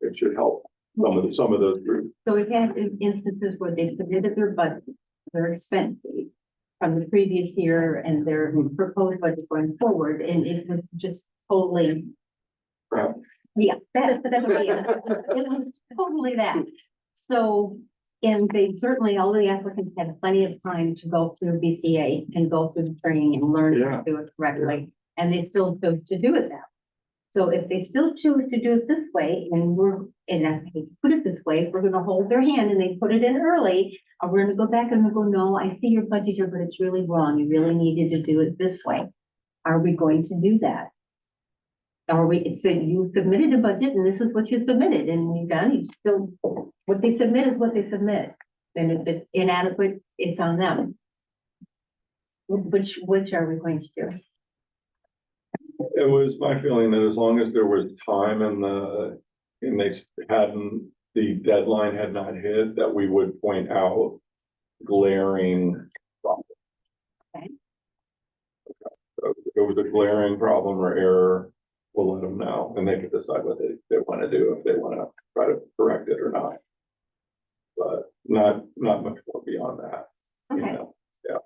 Speaker 3: it should help some of those groups.
Speaker 5: so we've had instances where they submitted their budget, their expenses from the previous year and their proposed budget going forward, and it was just totally.
Speaker 3: Crap.
Speaker 5: Yeah, that would be it. It was totally that. So, and they certainly, all the applicants had plenty of time to go through BCA and go through the training and learn how to do it correctly, and they still chose to do it that way. So if they still choose to do it this way, and I hate to put it this way, if we're gonna hold their hand and they put it in early, we're gonna go back and we'll go, no, I see your budget here, but it's really wrong. You really needed to do it this way. Are we going to do that? Or it said you submitted a budget and this is what you submitted and you still, what they submit is what they submit. And if it's inadequate, it's on them. Which are we going to do?
Speaker 3: It was my feeling that as long as there was time and the deadline had not hit, that we would point out glaring problems.
Speaker 5: Okay.
Speaker 3: So if it was a glaring problem or error, we'll let them know and they can decide what they want to do, if they want to try to correct it or not. But not much more beyond that, you
Speaker 5: Okay,
Speaker 3: know.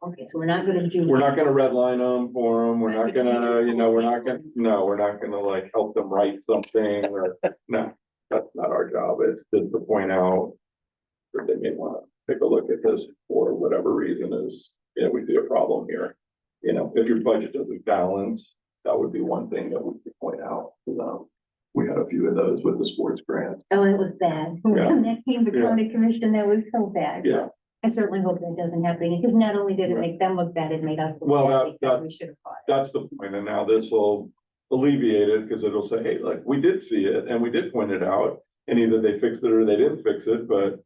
Speaker 5: okay, so we're not gonna do.
Speaker 3: We're not gonna redline them for them, we're not gonna, you know, we're not gonna like help them write something or, no, that's not our job, it's just to point out. That they may wanna take a look at this for whatever reason is, you know, we see a problem here. You know, if your budget doesn't balance, that would be one thing that we could point out, we had a few of those with the sports grant.
Speaker 5: Oh, it was bad.
Speaker 3: Yeah.
Speaker 5: When that came to
Speaker 3: Yeah.
Speaker 5: county commission, that was so bad.
Speaker 3: Yeah.
Speaker 5: I certainly hope that doesn't happen, because not only did it make them look bad, it made us look
Speaker 3: Well,
Speaker 5: bad because we
Speaker 3: that's-
Speaker 5: should have caught it.
Speaker 3: That's the point, and now this will alleviate it, because it'll say, hey, like, we did see it, and we did point it out, and either they fixed it or they didn't fix it, but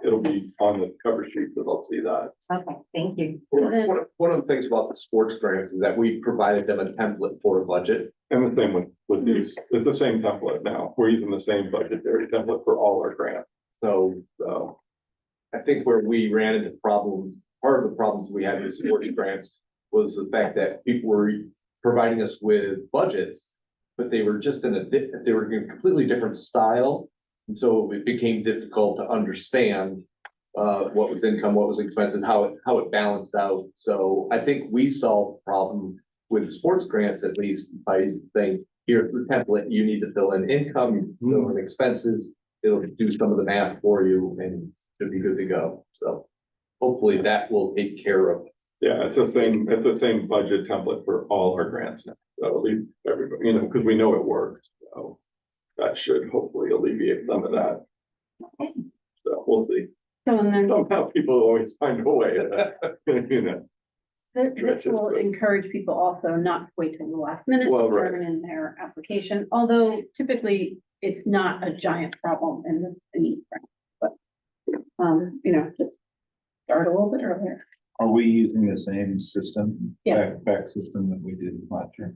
Speaker 3: it'll be on the cover sheet, so they'll see that.
Speaker 5: Okay, thank you.
Speaker 4: One of the things about the sports grants is that we provided them a template for a budget.
Speaker 3: And the same with these, it's the same template now, we're using the same budgetary template for all our grants,
Speaker 4: So
Speaker 3: so.
Speaker 4: I think where we ran into problems, part of the problems we had with sports grants was the fact that people were providing us with budgets, but they were just they were in a completely different style. And so it became difficult to understand what was income, what was expenses, how it balanced out. So I think we solved the problem with sports grants, at least by saying, here's the template, you need to fill in income, you fill in expenses, it'll do some of the math for you and should be good to go. So hopefully that will take care of.
Speaker 3: Yeah, it's the same budget template for all our grants now, so at least everybody, you know, because we know it works, so. That should hopefully alleviate some of that. So we'll see,
Speaker 2: So and then
Speaker 3: somehow people always find a way, you know.
Speaker 2: this will encourage people also not to wait till the last minute
Speaker 3: Well,
Speaker 2: to
Speaker 3: right.
Speaker 2: turn in their application, although typically it's not a giant problem in the but you know, just start a little bit earlier.
Speaker 10: Are we using the same system?
Speaker 2: Yeah.
Speaker 10: Back system that we did last year?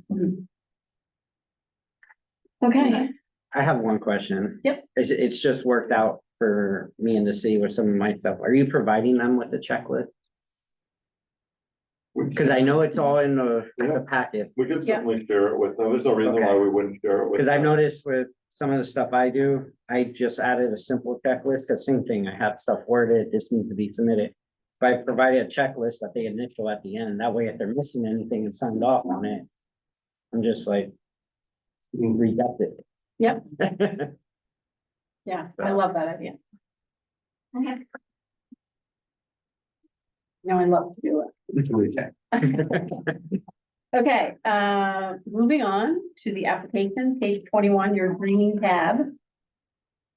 Speaker 2: Okay,
Speaker 8: I have one question.
Speaker 2: Yep.
Speaker 8: It's just worked out for me and to see with some of my stuff. Are you providing them with a checklist? Cause I know it's all in the packet.
Speaker 3: We could
Speaker 2: Yeah.
Speaker 3: certainly share it with them. There's no reason why
Speaker 8: Okay.
Speaker 3: we wouldn't share it with
Speaker 8: Cause I've
Speaker 3: them.
Speaker 8: noticed with some of the stuff I do, I just added a simple checklist, the same thing, I have stuff worded, just needs to be submitted. If I provided a checklist that they initial at the end, that way if they're missing anything and signed off on it. I'm just like, reject it.
Speaker 2: Yep. Yeah, I love that idea.
Speaker 5: Okay.
Speaker 2: No, I love to do it. Okay, moving on to the application, page 21, your green tab.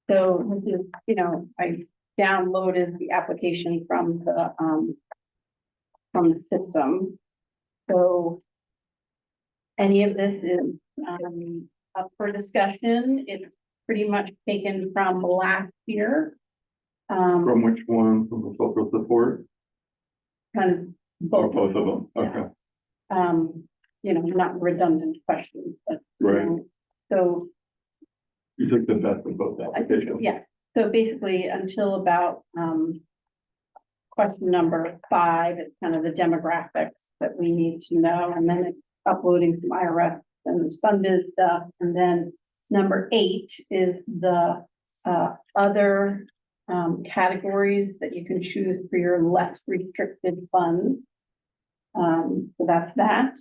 Speaker 2: So this is, I downloaded the application from the system. So any of this is, up for discussion. It's pretty much taken from last year.
Speaker 3: From which one? From the social support?
Speaker 2: Kind of
Speaker 3: Or
Speaker 2: both.
Speaker 3: both of them? Okay.
Speaker 2: Not redundant questions, but.
Speaker 3: Right.
Speaker 2: So,
Speaker 3: You took the best of both applications.
Speaker 2: yeah, so basically until about, question number 5, it's kind of the demographics that we need to know, and then it's uploading some IRS and some biz stuff, and then number 8 is the, other, categories that you can choose for your less restricted funds. So that's that.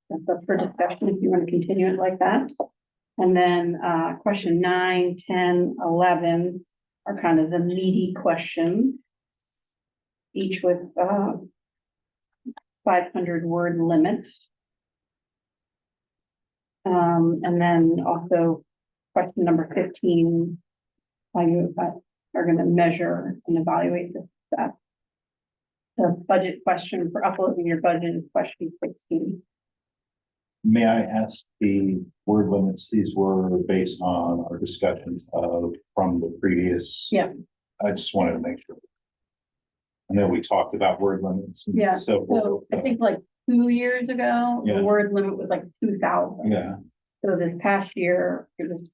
Speaker 2: That's up for discussion if you want to continue it like that. And then, question 9, 10, 11 are kind of the meaty questions. Each with, 500 word limit. And then also question number 15, how you are going to measure and evaluate this stuff. The budget question for uploading your budget is question 16.
Speaker 10: May I ask the word limits? These were based on our discussions from the previous.
Speaker 2: Yeah.
Speaker 10: I just wanted to make sure. I know we talked about word limits. and
Speaker 2: Yeah,
Speaker 10: so
Speaker 2: So
Speaker 10: forth,
Speaker 2: I think like 2 years ago,
Speaker 10: Yeah.
Speaker 2: the word limit was like 2,000.
Speaker 10: Yeah,
Speaker 2: So this past year, it was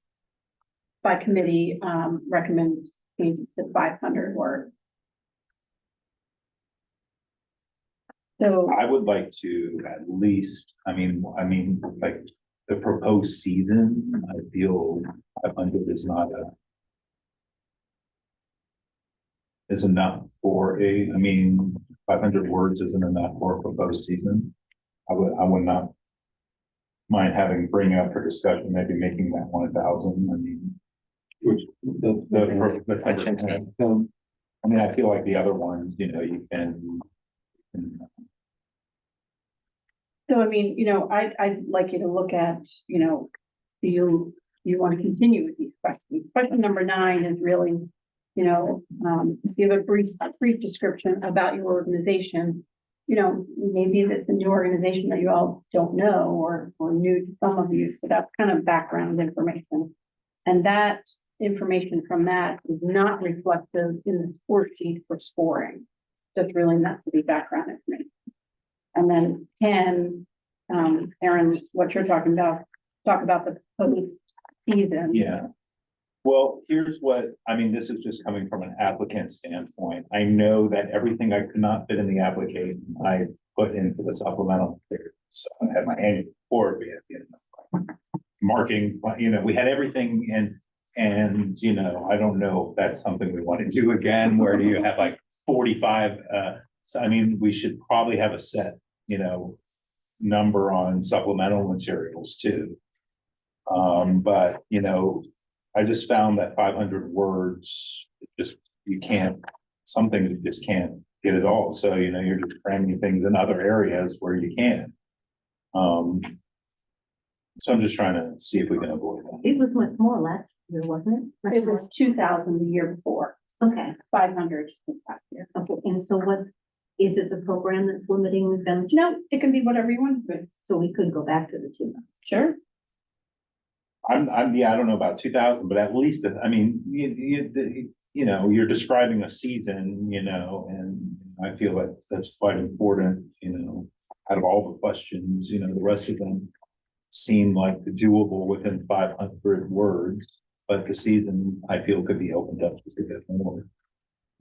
Speaker 2: by committee, recommended to 500 words. So,
Speaker 10: I would like to at least, I mean, like the proposed season, I feel 500 is not is enough for 500 words isn't enough for a proposed season. I would not mind bring up for discussion, maybe making that 1,000, which
Speaker 1: I think so.
Speaker 10: I feel like the other ones, you can.
Speaker 2: so I'd like you to look at, do you want to continue with these questions? Question number 9 is really, give a brief description about your organization. Maybe if it's a new organization that you all don't know or new to some of you, so that's kind of background information. And that information from that is not reflective in the score sheet for scoring. Just really not to be background information. And then 10, Aaron, what you're talking about, talk about the post season.
Speaker 10: Yeah. Well, here's this is just coming from an applicant standpoint. I know that everything I could not fit in the application, I put into the supplemental materials. So I had my annual report, we had, marking, we had everything in, and, I don't know if that's something we want to do again, where do you have like 45, so we should probably have a set, number on supplemental materials too. But, I just found that 500 words, you can't get it all. So, you're just cramming things in other areas where you can. So I'm just trying to see if we can avoid that.
Speaker 5: It was much more last year, wasn't it?
Speaker 2: It was 2,000 the year before,
Speaker 5: Okay,
Speaker 2: 500 this past year.
Speaker 5: okay, and so what, is it the program that's limiting them?
Speaker 2: No, it can be whatever you want to do.
Speaker 5: So we could go back to the 2.
Speaker 2: Sure.
Speaker 10: I don't know about 2,000, but at least, you're describing a season, and I feel like that's quite important, out of all the questions, the rest of them seem like doable within 500 words, but the season I feel could be opened up just a bit more.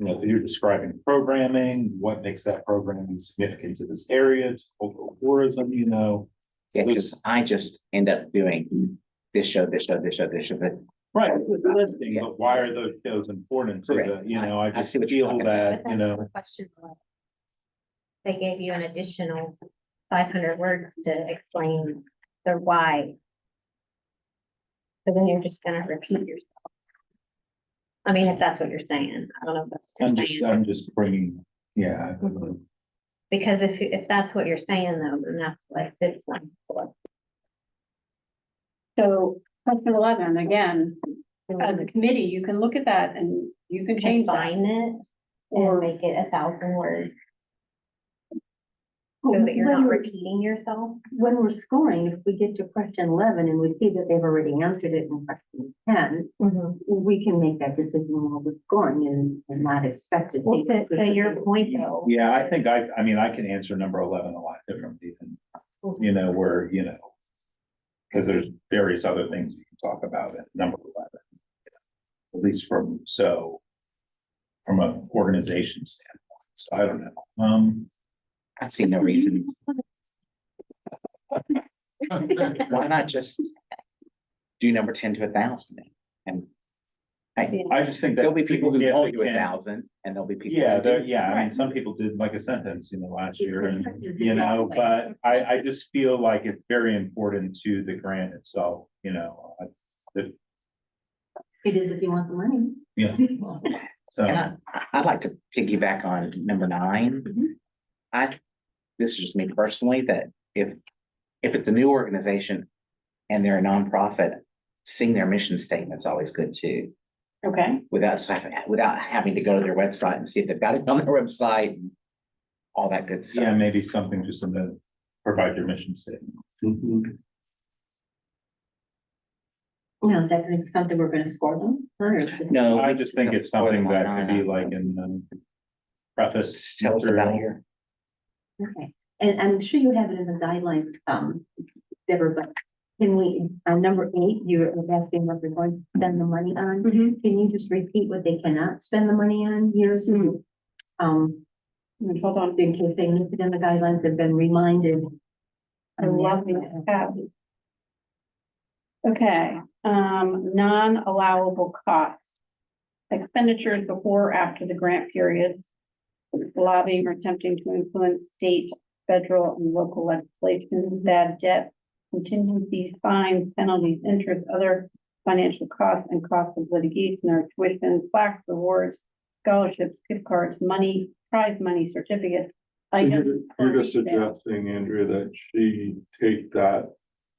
Speaker 10: you know, you're describing programming, what makes that programming significant to this area, to cultural tourism, you know.
Speaker 1: Yeah, because I just end up doing this show, this show, this show, this show, but
Speaker 10: Right, with the listing,
Speaker 1: Yeah.
Speaker 10: but why are those shows important to the,
Speaker 1: Correct.
Speaker 10: you know, I
Speaker 1: I
Speaker 10: just
Speaker 1: see what you're
Speaker 10: feel
Speaker 1: talking
Speaker 10: that,
Speaker 9: But
Speaker 10: you
Speaker 9: that's
Speaker 10: know.
Speaker 9: the question. They gave you an additional 500 words to explain the why. So then you're just gonna repeat yourself. I mean, if that's what you're saying, I don't know if that's what
Speaker 10: I'm
Speaker 9: you're
Speaker 10: just,
Speaker 9: saying.
Speaker 10: I'm just bringing, yeah.
Speaker 9: Because if that's what you're saying though, then that's like this one.
Speaker 2: So question 11, again, as a committee, you can look at that and you can change that.
Speaker 9: Combine it
Speaker 2: Or-
Speaker 9: or make it 1,000 words. So that you're not repeating yourself.
Speaker 5: When we're scoring, if we get to question 11 and we see that they've already answered it in question 10, we can make that decision while we're scoring and not expect it.
Speaker 9: Well, to your point though.
Speaker 10: Yeah, I think I mean, I can answer number 11 a lot differently than, you know, where, you know. Because there's various other things you can talk about at number 11. At least from an organization standpoint, so I don't know.
Speaker 1: I see no reason. Why not just do number 10 to 1,000? And
Speaker 10: I just think that.
Speaker 1: there'll be people who won't do
Speaker 10: significant-
Speaker 1: 1,000 and there'll be people.
Speaker 10: Yeah,
Speaker 1: who do.
Speaker 10: yeah, I mean,
Speaker 2: Right.
Speaker 10: some people did like a sentence, you know, last year and,
Speaker 5: Exactly.
Speaker 10: you know, but I just feel like it's very important to the grant itself, you know.
Speaker 5: It is if you want the money.
Speaker 10: Yeah, so,
Speaker 1: And I'd like to piggyback on number 9. This is just me personally, that if it's a new organization and they're a nonprofit, seeing their mission statement's always good too.
Speaker 2: Okay,
Speaker 1: Without having to go to their website and see if they've got it on their website and all that good
Speaker 10: yeah,
Speaker 1: stuff.
Speaker 10: maybe something just to provide your mission statement.
Speaker 3: Mhm.
Speaker 5: Now, is that gonna be something we're gonna score them? Or is it-
Speaker 1: No.
Speaker 10: I just think it's something that could be like in preface.
Speaker 1: Tell us about
Speaker 10: material.
Speaker 1: your,
Speaker 5: Okay, and I'm sure you have it in the guidelines, Deborah, but can we, on number 8, you were asking what they're going to spend the money on.
Speaker 2: Mhm.
Speaker 5: Can you just repeat what they cannot spend the money on years?
Speaker 2: Mhm.
Speaker 5: Um,
Speaker 2: hold on.
Speaker 5: in case they missed it in the guidelines, have been reminded.
Speaker 2: I love these tabs. Okay, non-allowable costs. Expenditures before or after the grant period. Lobbying or attempting to influence state, federal, and local legislation, bad debt, contingencies, fines, penalties, interest, other financial costs and costs of litigation or tuition, plaques, rewards, scholarships, gift cards, money, prize money, certificates.
Speaker 3: So
Speaker 2: items for
Speaker 3: You're just
Speaker 2: resale.
Speaker 3: suggesting, Andrea, that she take that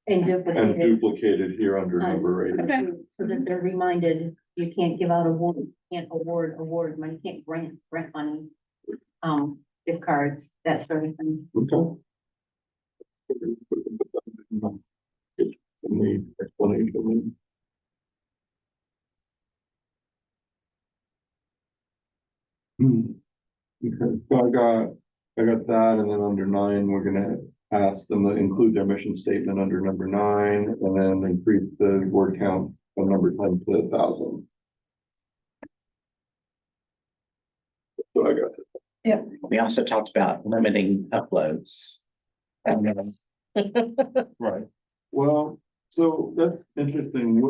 Speaker 5: And
Speaker 3: and
Speaker 5: duplicate it.
Speaker 3: duplicate it here under number 8.
Speaker 2: Okay.
Speaker 5: So that they're reminded, you can't give out awards, can't award money, you can't grant money. Gift cards, that sort of thing.
Speaker 3: Okay. Need explanation. Okay, so I got that, and then under 9, we're gonna ask them to include their mission statement under number 9, and then increase the word count from number 10 to 1,000. So I got it.
Speaker 1: we also talked about limiting uploads. That's
Speaker 10: Right.
Speaker 3: Well, so that's interesting.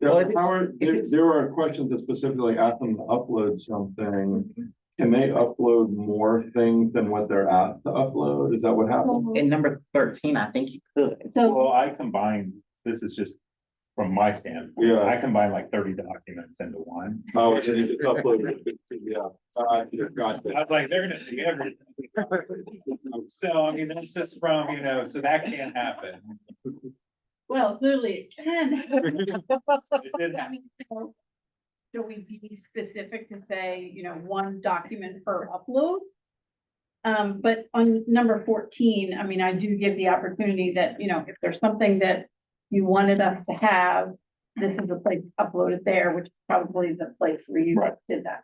Speaker 1: Well, it is-
Speaker 3: Howard, there are questions that specifically ask them to upload something. Can they upload more things than what they're asked to upload? Is that what happened?
Speaker 1: in number 13, I think you could.
Speaker 2: So,
Speaker 10: Well, I combined, this is just from my standpoint.
Speaker 3: Yeah.
Speaker 10: I combined like 30 documents into one.
Speaker 3: Oh, so you just upload it. Yeah. Gotcha.
Speaker 10: I was like, they're gonna see everything. So, I mean, that's just from, you know, so that can't happen.
Speaker 2: well, clearly it can.
Speaker 10: It did
Speaker 2: I
Speaker 10: happen.
Speaker 2: mean, so, should we be specific to say, you know, 1 document per upload? But on number 14, I mean, I do give the opportunity that, you know, if there's something that you wanted us to have, this is the place to upload it there, which is probably the place where you
Speaker 10: Right.
Speaker 2: did that.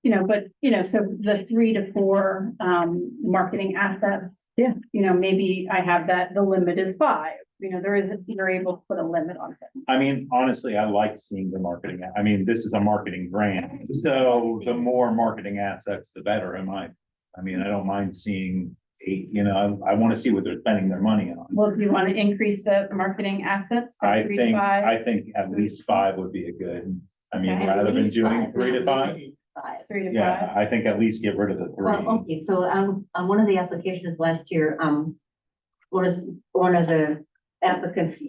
Speaker 2: You know, but, you know, so the 3 to 4, marketing assets.
Speaker 5: Yeah.
Speaker 2: You know, maybe I have that, the limit is 5, you're able to put a limit on it.
Speaker 10: I mean, honestly, I like seeing the marketing. I mean, this is a marketing grant, so the more marketing assets, the better, I mean, I don't mind seeing eight, I want to see what they're spending their money on.
Speaker 2: Well, do you want to increase the marketing assets
Speaker 10: I
Speaker 2: from 3 to
Speaker 10: think,
Speaker 2: 5?
Speaker 10: I think at least 5 would be a good, I mean,
Speaker 5: At
Speaker 10: rather than
Speaker 5: least
Speaker 10: doing
Speaker 5: five,
Speaker 10: 3 to
Speaker 5: not
Speaker 10: 5.
Speaker 5: limited to 5.
Speaker 2: 3 to 5?
Speaker 10: Yeah, I think at least get rid of the 3.
Speaker 5: Well, okay, so on one of the applications last year, one of the applicants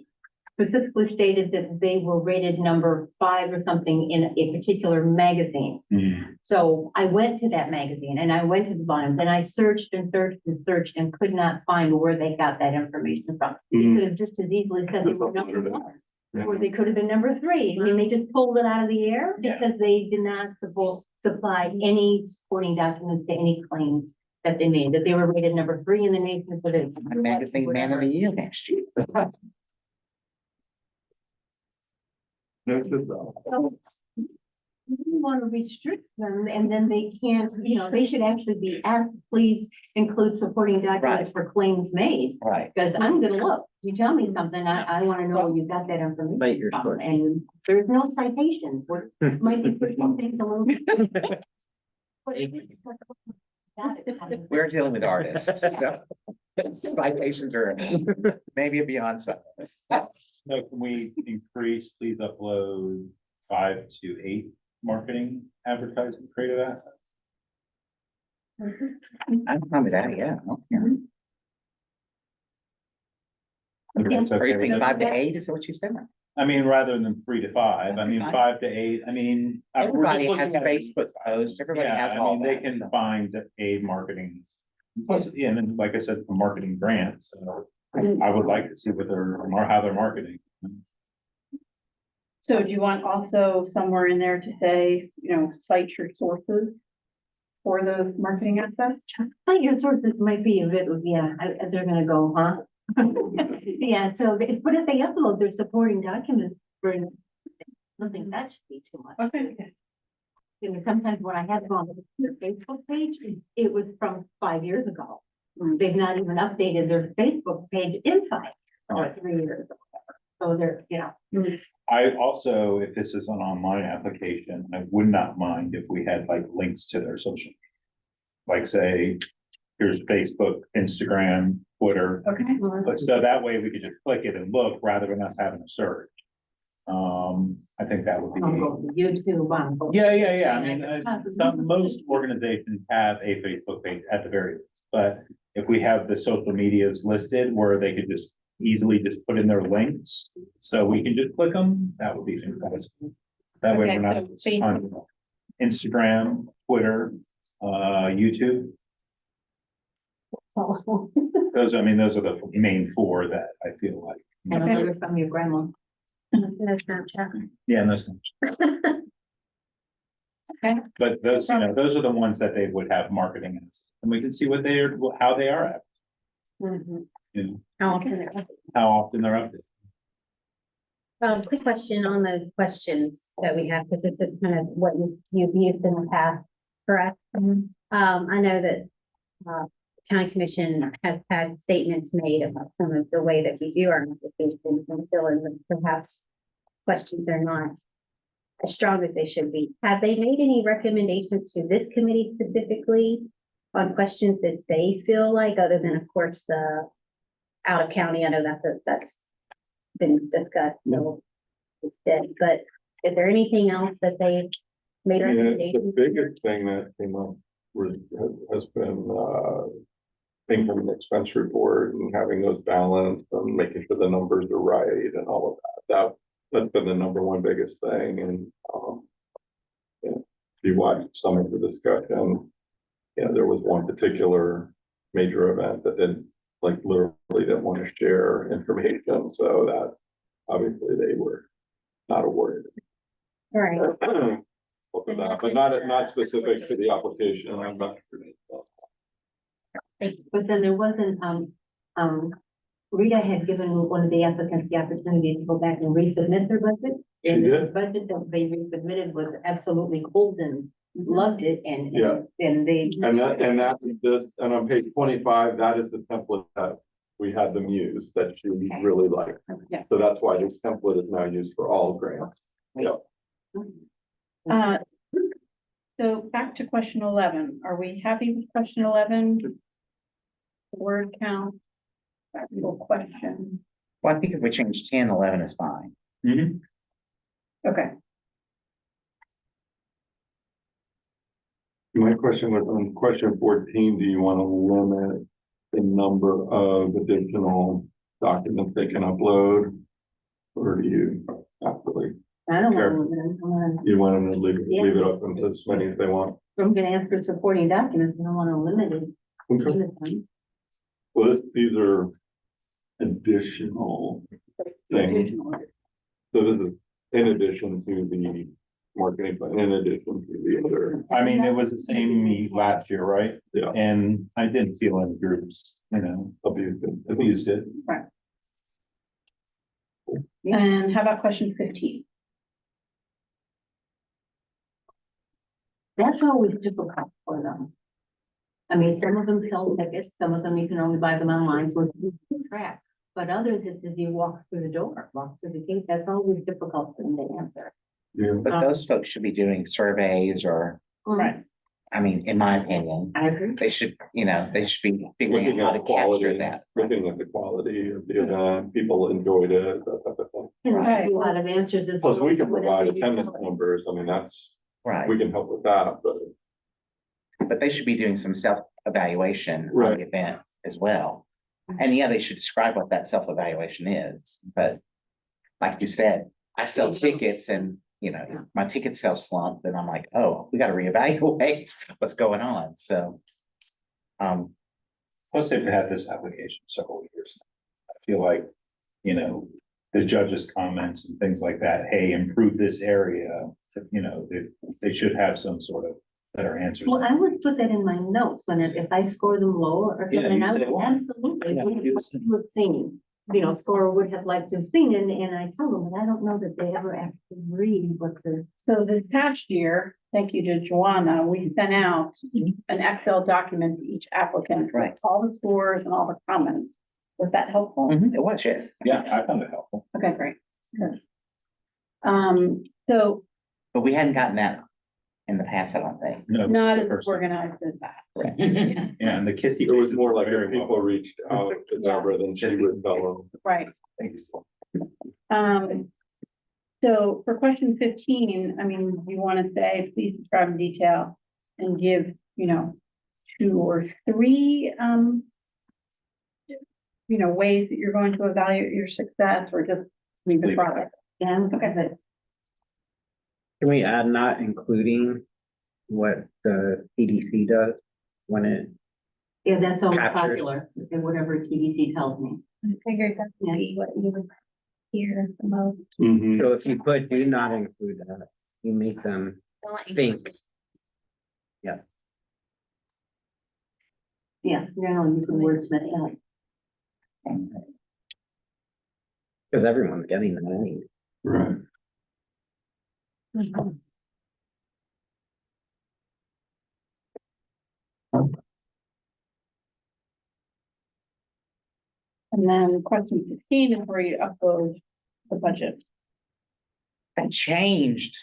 Speaker 5: specifically stated that they were rated number 5 or something in a particular magazine.
Speaker 10: Hmm.
Speaker 5: So I went to that magazine and I went to the bottom, and I searched and searched and searched and could not find where they got that information from. They
Speaker 3: Mhm.
Speaker 5: could have just as easily said they were number 1, or they could have been number 3. I mean, they just pulled it out of the air
Speaker 10: Yeah.
Speaker 5: because they did not supply any supporting documents to any claims that they made, that they were rated number 3 in the nation for the.
Speaker 1: Magazine Man of the Year next year.
Speaker 5: So, you want to restrict them, and then they can't, they should actually be asked, please include supporting documents for claims made.
Speaker 1: Right.
Speaker 5: Because I'm gonna look, you tell me something, I wanna know where you got that information
Speaker 8: Cite your
Speaker 5: from,
Speaker 8: source.
Speaker 5: and there's no citations, we might be pushing things a little bit. But it is-
Speaker 1: We're dealing with artists, so citations are maybe beyond some of us.
Speaker 10: So can we increase, please upload 5 to 8 marketing, advertising, creative assets?
Speaker 1: I'm fine with that, yeah.
Speaker 10: That's
Speaker 1: Are you
Speaker 10: okay.
Speaker 1: thinking 5 to 8, is that what you said?
Speaker 10: I mean, rather than 3 to 5, I mean, 5 to 8, I mean. we're just
Speaker 1: Everybody has
Speaker 10: looking at-
Speaker 1: Facebook posts, everybody
Speaker 10: Yeah,
Speaker 1: has
Speaker 10: I
Speaker 1: all
Speaker 10: mean, they
Speaker 1: that.
Speaker 10: can
Speaker 1: so.
Speaker 10: find a marketing. Plus, yeah, and then, like I said, a marketing grant, so I would like to see what how they're marketing.
Speaker 2: So do you want also somewhere in there to say, cite your sources for those marketing assets?
Speaker 5: But your sources might be a bit, they're gonna go, huh? Yeah, so, but if they upload their supporting documents for, nothing, that should be too much.
Speaker 2: Okay.
Speaker 5: Sometimes when I have gone to their Facebook page, it was from 5 years ago. They've not even updated their Facebook page in 5 or 3 years. So they're,
Speaker 10: I also, if this is an online application, I would not mind if we had like links to their social. Like say, here's Facebook, Instagram, Twitter,
Speaker 2: Okay.
Speaker 10: so that way we could just click it and look rather than us having to search. I think that would be.
Speaker 5: I'll go to YouTube,
Speaker 10: Yeah, I mean, most organizations have a Facebook page at the very least, but if we have the social medias listed where they could just easily just put in their links, so we can just click them, that would be fantastic. That way we're not
Speaker 2: Okay, so
Speaker 10: on Instagram, Twitter, YouTube. Those are the main 4 that I feel like.
Speaker 5: And a letter from your grandma.
Speaker 9: No Snapchat.
Speaker 10: Yeah, and those.
Speaker 2: Okay.
Speaker 10: But those, those are the ones that they would have marketing in, and we can see what they are, how they are at,
Speaker 9: How often they're-
Speaker 10: how often they're up there.
Speaker 9: Quick question on the questions that we have, because this is kind of what you've used in the past, correct? I know that, county commission has had statements made about some of the way that we do our applications and fill in the perhaps questions are not as strong as they should be. Have they made any recommendations to this committee specifically on questions that they feel like, other than, of course, the out of county? I know that's been discussed, so it's dead, but is there anything else that they've made
Speaker 3: Yeah, the
Speaker 9: recommendations?
Speaker 3: biggest thing that came up has been, income and expense report and having those balanced and making sure the numbers are right and all of that. That's been the number one biggest thing, and, if you watch some of the discussion, there was one particular major event that literally didn't want to share information, so that obviously they were not awarded.
Speaker 9: Right.
Speaker 3: But not specific to the application. I'm not sure.
Speaker 5: But then there wasn't, Rita had given one of the applicants the opportunity to go back and resubmit their budget. And
Speaker 3: She
Speaker 5: the
Speaker 3: did?
Speaker 5: budget that they resubmitted was absolutely golden, loved it, and,
Speaker 3: Yeah.
Speaker 5: and they.
Speaker 3: And that is this, and on page 25, that is the template that we had them use that she
Speaker 5: Okay.
Speaker 3: really liked.
Speaker 2: Yeah.
Speaker 3: So that's why this template is now used for all grants. Yep.
Speaker 2: Uh, so back to question 11. Are we happy with question 11? Word count, actual question.
Speaker 1: Well, I think if we change 10, 11 is fine.
Speaker 2: Okay,
Speaker 3: My question was on question 14, do you want to limit the number of additional documents they can upload? Or do you actually,
Speaker 5: I don't
Speaker 3: Sure.
Speaker 5: want
Speaker 3: you want them to leave
Speaker 5: Yeah.
Speaker 3: it up to as many as they want?
Speaker 5: I'm gonna ask for supporting documents, I don't want to limit it.
Speaker 3: Okay.
Speaker 5: limit them.
Speaker 3: Well, these are additional things. So this is in addition to the marketing, but in addition to the other.
Speaker 10: I mean, it was the same meet last year, right?
Speaker 3: Yeah.
Speaker 10: And I didn't feel any groups, abused it.
Speaker 2: and how about question 15?
Speaker 5: That's always difficult for them. I mean, some of them sell tickets, some of them you can only buy them online, so it's easy to track. But others, it's as you walk through the door, walk through the gate, that's always difficult for them to answer.
Speaker 3: Yeah.
Speaker 1: But those folks should be doing surveys or,
Speaker 2: Right.
Speaker 1: I mean, in my opinion,
Speaker 5: I agree.
Speaker 1: they should, they should be figuring
Speaker 3: Looking
Speaker 1: out how
Speaker 3: at
Speaker 1: to
Speaker 3: the quality,
Speaker 1: capture that.
Speaker 3: looking at the quality of the event, people enjoyed it, that type of thing.
Speaker 5: And
Speaker 2: Right.
Speaker 5: a lot of answers is.
Speaker 3: Plus, we can
Speaker 5: whatever
Speaker 3: provide
Speaker 5: you tell
Speaker 3: attendance
Speaker 5: us.
Speaker 3: numbers, I mean, that's,
Speaker 1: Right,
Speaker 3: we can help with that, but.
Speaker 1: but they should be doing some self-evaluation on
Speaker 3: Right.
Speaker 1: the event as well. And yeah, they should describe what that self-evaluation is, but like you said, I sell tickets and, my ticket sales slump, then I'm like, oh, we gotta reevaluate what's going on, so.
Speaker 10: Plus, they've had this application several years. I feel like, the judges' comments and things like that, hey, improve this area, they should have some sort of better answers.
Speaker 5: Well, I would put that in my notes when, if I score them low or
Speaker 10: Yeah,
Speaker 5: something,
Speaker 10: you
Speaker 5: I
Speaker 10: say
Speaker 5: would
Speaker 10: why.
Speaker 5: absolutely,
Speaker 10: Yeah,
Speaker 5: would have
Speaker 10: you
Speaker 5: liked
Speaker 10: say-
Speaker 5: to have seen. Score would have liked to have seen, and I tell them, but I don't know that they ever actually read what the.
Speaker 2: So this past year, thank you to Joanna, we sent out an Excel document to each applicant,
Speaker 1: Right.
Speaker 2: with all the scores and all the comments. Was that helpful?
Speaker 1: It was, yes.
Speaker 10: Yeah, I found it helpful.
Speaker 2: Okay, great. Good. So
Speaker 1: But we hadn't gotten that in the past, I don't think.
Speaker 10: No, this is
Speaker 2: not
Speaker 10: the
Speaker 2: as
Speaker 10: first time.
Speaker 2: organized as that.
Speaker 10: Yeah, and the Kitty.
Speaker 3: It was more like
Speaker 10: Very
Speaker 3: if
Speaker 10: well.
Speaker 3: people reached out to Deborah, then she would tell them.
Speaker 2: Right.
Speaker 10: Thanks.
Speaker 2: So for question 15, I mean, you want to say, please describe in detail and give, 2 or 3, ways that you're going to evaluate your success or just leave the
Speaker 10: Leave it.
Speaker 2: product.
Speaker 5: Yeah,
Speaker 2: Okay.
Speaker 5: but
Speaker 8: Can we add not including what the CDC does when it,
Speaker 5: yeah, that's always
Speaker 8: Captured.
Speaker 5: popular, say whatever TDC tells me.
Speaker 9: I figured that would be what you would hear the most.
Speaker 8: so if you put do not include that, you make them think.
Speaker 5: Yeah, generally you can wordsmith that.
Speaker 8: Because everyone's getting that anyway.
Speaker 3: Right.
Speaker 2: And then question 16 is where you upload the budget.
Speaker 1: That changed.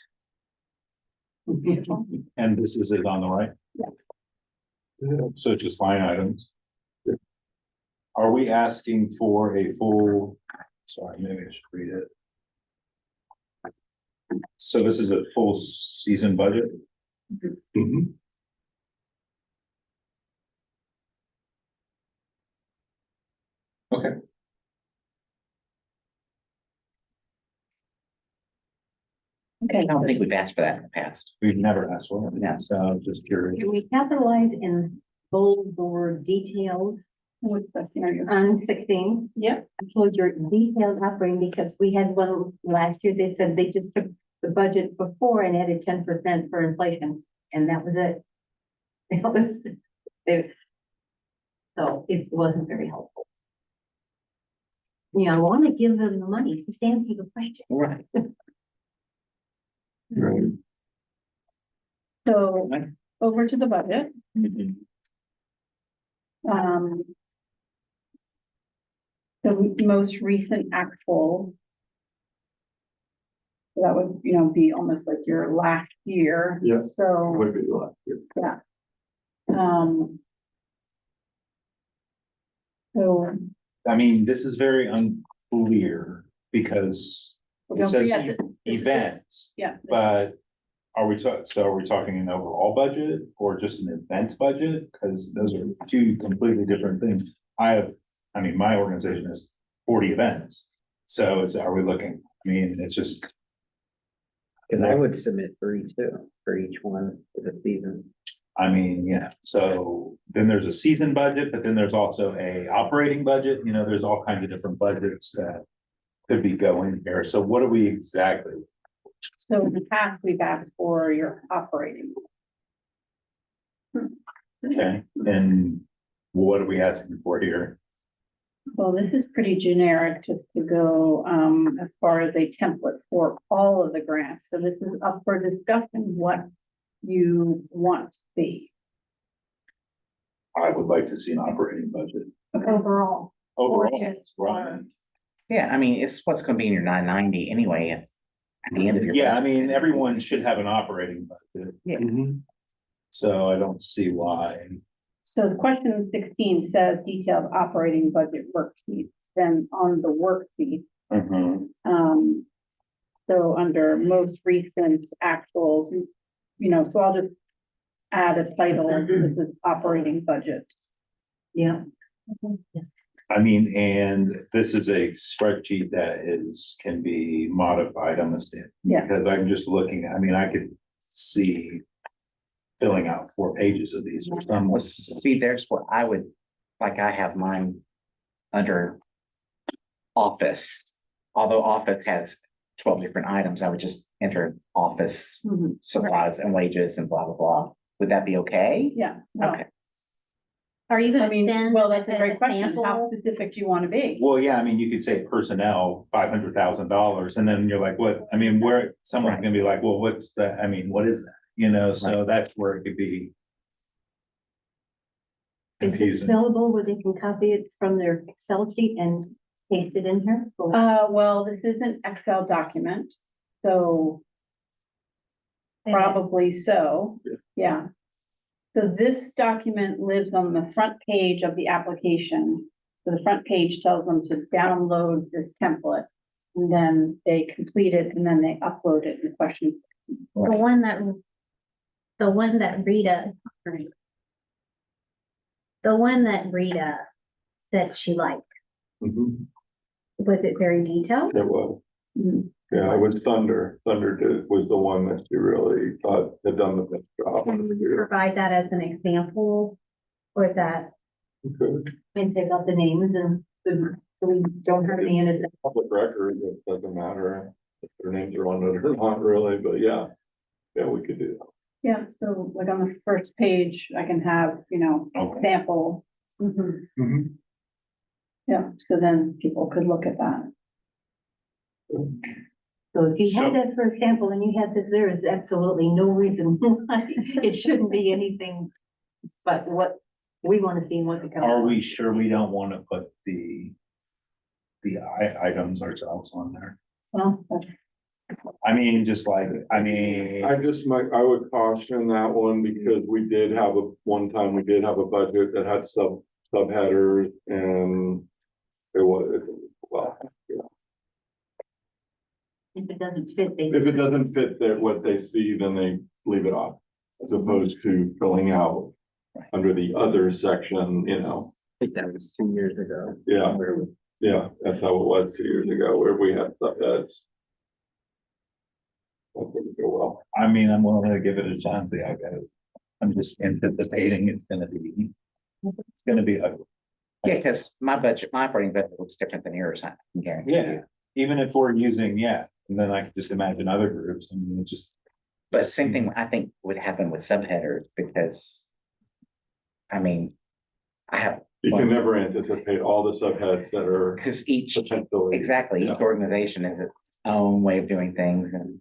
Speaker 2: Beautiful.
Speaker 10: And this is it on the right?
Speaker 3: Yeah.
Speaker 10: So just line items. Are we asking for a full, sorry, maybe I should read it. So this is a full season budget?
Speaker 3: Mhm.
Speaker 10: Okay.
Speaker 2: Okay,
Speaker 1: I don't think we've asked for that in the past.
Speaker 10: We've never asked for it,
Speaker 1: No.
Speaker 10: so I'm just curious.
Speaker 5: Can we capitalize in bold or detailed
Speaker 2: which question are you?
Speaker 5: on 16?
Speaker 2: Yep.
Speaker 5: I told your detailed operating because we had one last year, they said they just took the budget before and added 10% for inflation, and that was it. That was it. So it wasn't very helpful. I want to give them the money to stand for the budget.
Speaker 1: Right.
Speaker 3: Right.
Speaker 2: So over to the budget. Um, the most recent actual. That would, be almost like your last year.
Speaker 3: Yes.
Speaker 2: So,
Speaker 3: Would be last year.
Speaker 2: um. So,
Speaker 10: I mean, this is very unclear because it
Speaker 2: don't
Speaker 10: says
Speaker 2: forget that this is-
Speaker 10: events,
Speaker 2: yeah.
Speaker 10: but are we talking an overall budget or just an event budget? Because those are two completely different things. I mean, my organization has 40 events. So are we looking, I mean, it's just.
Speaker 8: Cause I would submit 3 too, for each one for the season.
Speaker 10: I mean, yeah, so then there's a season budget, but then there's also a operating budget, there's all kinds of different budgets that could be going here. So what are we exactly?
Speaker 2: So in the past, we've asked for your operating.
Speaker 10: Okay, and what are we asking for here?
Speaker 2: Well, this is pretty generic just to go, as far as a template for all of the grants. So this is up for discussion, what you want to see
Speaker 10: I would like to see an operating budget.
Speaker 2: overall.
Speaker 10: Overall,
Speaker 2: just
Speaker 10: right?
Speaker 1: Yeah, I mean, it's what's gonna be in your 990 anyway at the end of your.
Speaker 10: Yeah, I
Speaker 1: budget.
Speaker 10: mean, everyone should have an operating budget,
Speaker 3: Mhm.
Speaker 10: so I don't see why.
Speaker 2: So the question 16 says detailed operating budget worksheets, then on the worksheet, so under most recent actuals, so I'll just add a title, this is operating budget.
Speaker 5: Yeah.
Speaker 10: I mean, and this is a spreadsheet that can be modified, I'm assuming.
Speaker 2: Yeah.
Speaker 10: Because I'm just looking, I mean, I could see filling out 4 pages of these for some.
Speaker 1: Well, see, there's what I would, like I have mine under office. Although office has 12 different items, I would just enter office
Speaker 2: Mhm.
Speaker 1: supplies and wages and blah, blah, blah. Would that be okay?
Speaker 2: Yeah. no.
Speaker 1: Okay.
Speaker 9: Are you
Speaker 2: I
Speaker 9: gonna
Speaker 2: mean,
Speaker 9: send
Speaker 2: well, that's a
Speaker 9: the
Speaker 2: great question. How
Speaker 9: sample?
Speaker 2: specific do you want to be?
Speaker 10: Well, yeah, I mean, you could say personnel, $500,000, and then you're like, what, I mean, where, someone's gonna be like, well, what's that, I mean, what is that? So that's where it could be.
Speaker 5: Is it
Speaker 10: Confusing.
Speaker 5: fillable where they can copy it from their Excel sheet and paste it in here?
Speaker 2: Well, this is an Excel document, so probably so, yeah. So this document lives on the front page of the application. So the front page tells them to download this template. And then they complete it and then they upload it in the questions.
Speaker 9: The one that Rita. The one that Rita said she liked,
Speaker 3: Mhm.
Speaker 9: was it very detailed?
Speaker 3: It was,
Speaker 2: Mhm.
Speaker 3: yeah, it was Thunder. Was the one that she really thought had done the best job.
Speaker 9: Can we provide that as an example? Or is that,
Speaker 3: Okay.
Speaker 5: And pick up the names and so we don't have any innocent.
Speaker 3: Public record, it doesn't matter if their names are on it or not really, but yeah. Yeah, we could do that.
Speaker 2: Yeah, so like on the first page, I can have,
Speaker 10: Okay.
Speaker 2: sample. Mhm. Yeah, so then people could look at that.
Speaker 5: So if you
Speaker 10: So-
Speaker 5: have that for example, and you have this, there is absolutely no reason why it shouldn't be anything but what we want to see and what the.
Speaker 10: Are we sure we don't want to put the items ourselves on there?
Speaker 2: Well, that's
Speaker 10: I mean, just like, I mean,
Speaker 3: I would caution that one because we did have one time we did have a budget that had subheaders and it was, well,
Speaker 5: If it doesn't fit, they.
Speaker 3: if it doesn't fit what they see, then they leave it off. As opposed to filling out under the other section,
Speaker 8: I think that was 2 years ago.
Speaker 3: yeah,
Speaker 8: Where
Speaker 3: yeah, that's how it was 2 years ago, where we had subheads. That didn't go well.
Speaker 10: I mean, I'm willing to give it a chance, I guess. I'm just anticipating it's gonna be ugly.
Speaker 1: Yeah, because my operating budget looks different than yours, I can guarantee
Speaker 10: Yeah,
Speaker 1: you.
Speaker 10: even if we're using, and then I can just imagine other groups, I mean, it just.
Speaker 1: But same thing, I think would happen with subheaders because, I mean, I have,
Speaker 3: You can never anticipate all the subheads that are
Speaker 1: because each,
Speaker 3: potentially.
Speaker 1: exactly, each
Speaker 3: Yeah.
Speaker 1: organization has its own way of doing things and.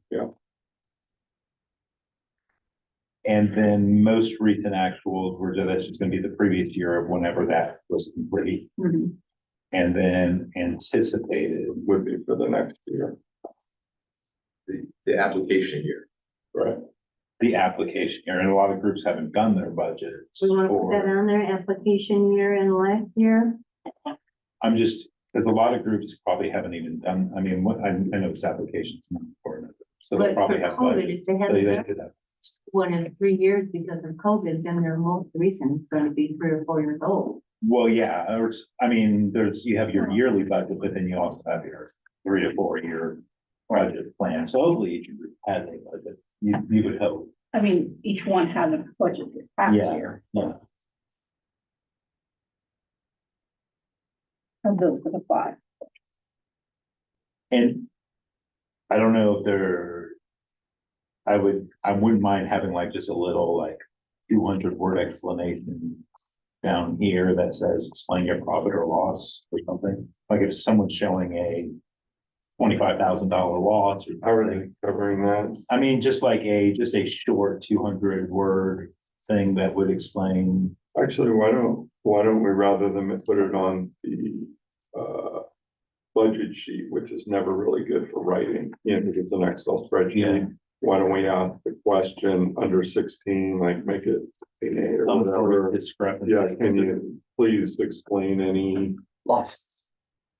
Speaker 10: And then most recent actuals that's just gonna be the previous year of whenever that was complete.
Speaker 2: Mhm.
Speaker 10: And then anticipated,
Speaker 3: would be for the next year,
Speaker 4: The application year.
Speaker 3: right?
Speaker 10: the application year, and a lot of groups haven't done their budgets.
Speaker 5: We want to put that
Speaker 10: or-
Speaker 5: on there, application year and last year.
Speaker 10: I'm just, there's a lot of groups probably haven't even done, I mean, what, I know this application's not important. So they
Speaker 5: But
Speaker 10: probably
Speaker 5: for
Speaker 10: have
Speaker 5: COVID,
Speaker 10: budget.
Speaker 5: if they haven't
Speaker 10: They
Speaker 5: done
Speaker 10: did that.
Speaker 5: one in 3 years because of COVID, then their most recent is going to be 3 or 4 years old.
Speaker 10: Well, yeah, or, I mean, you have your yearly budget, but then you also have your 3 to 4 year budget plan. So hopefully each group has a budget. You would hope.
Speaker 2: I mean, each one has a budget this past
Speaker 10: Yeah.
Speaker 2: year.
Speaker 10: Yeah.
Speaker 2: Of those for the 5.
Speaker 10: And I don't know if I wouldn't mind having like just a little like 200-word explanation down here that says explain your profit or loss or something. Like if someone's showing a $25,000 loss or
Speaker 3: How are
Speaker 10: something.
Speaker 3: they covering that?
Speaker 10: I mean, just a short 200-word thing that would explain.
Speaker 3: Actually, why don't we, rather than put it on the, budget sheet, which is never really good for writing, because it's an Excel spreadsheet.
Speaker 10: Yeah.
Speaker 3: Why don't we ask the question under 16, like make it an A or
Speaker 10: Some sort
Speaker 3: whatever?
Speaker 10: of discrepancy.
Speaker 3: Yeah, can you please explain any
Speaker 1: Losses.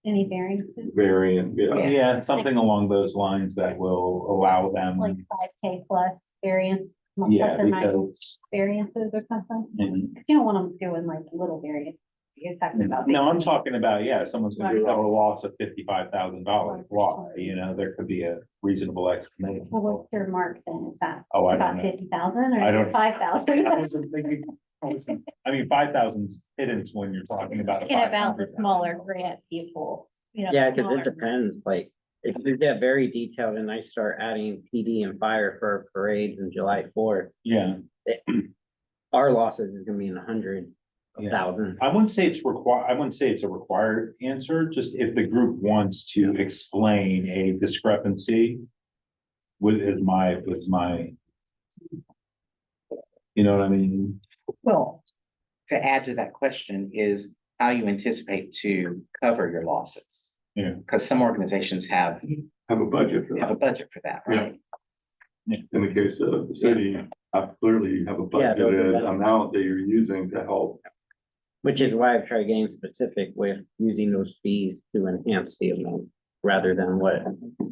Speaker 9: Any variances,
Speaker 3: variant? Yeah,
Speaker 10: Yeah, something along those lines that will allow them.
Speaker 9: like 5K plus variance,
Speaker 10: Yeah,
Speaker 9: plus or minus
Speaker 10: because.
Speaker 9: variances or something?
Speaker 10: Mhm.
Speaker 9: You don't want them doing like little variants. You're talking about.
Speaker 10: No, I'm talking about, yeah, someone's gonna
Speaker 9: Right.
Speaker 10: have a loss of $55,000. Why, there could be a reasonable explanation.
Speaker 9: Well, what's your mark then? Is that
Speaker 10: Oh, I don't
Speaker 9: about
Speaker 10: know.
Speaker 9: 50,000
Speaker 10: I
Speaker 9: or
Speaker 10: don't-
Speaker 9: 5,000?
Speaker 10: I wasn't thinking, I mean, 5,000's hidden when you're talking about. a
Speaker 9: Thinking about the
Speaker 10: $500,000
Speaker 9: smaller grant people, you know.
Speaker 8: Yeah, cause
Speaker 9: smaller-
Speaker 8: it depends, like, if you get very detailed and I start adding PD and fire for parades and July 4th,
Speaker 10: Yeah,
Speaker 8: our losses is gonna be in the hundred
Speaker 10: Yeah.
Speaker 8: thousand.
Speaker 10: I wouldn't say it's a required answer, just if the group wants to explain a discrepancy. Is my. You know what I mean?
Speaker 1: Well, to add to that question is how you anticipate to cover your losses.
Speaker 10: Yeah.
Speaker 1: Because some organizations have
Speaker 3: have a budget for
Speaker 1: a
Speaker 3: that.
Speaker 1: budget for that, right?
Speaker 3: In the case of the city, clearly have a
Speaker 8: Yeah, those are
Speaker 3: budgeted
Speaker 8: better.
Speaker 3: amount that you're using to help.
Speaker 8: Which is why I've tried getting specific with using those fees to enhance the amount, rather than what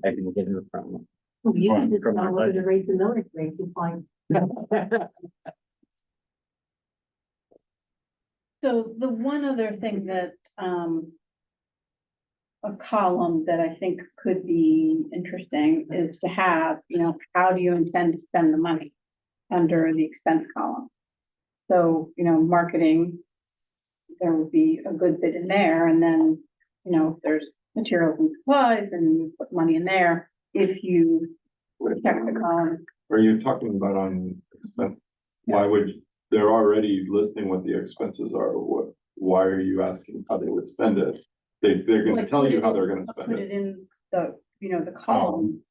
Speaker 8: I've been given from.
Speaker 5: You can just
Speaker 8: From our
Speaker 5: go over
Speaker 8: budget.
Speaker 5: the rates and millage rate, you find.
Speaker 2: So the one other thing that, a column that I think could be interesting is to have, how do you intend to spend the money under the expense column? So, marketing, there would be a good bit in there, and then, if there's materials and supplies, and you put money in there. If you check the column,
Speaker 3: Are you talking about on expense? Why would, they're already listing what the expenses are, why are you asking how they would spend it? They're gonna
Speaker 2: Like,
Speaker 3: tell
Speaker 2: put
Speaker 3: you
Speaker 2: it
Speaker 3: how
Speaker 2: in-
Speaker 3: they're gonna spend
Speaker 2: put
Speaker 3: it.
Speaker 2: it in the column,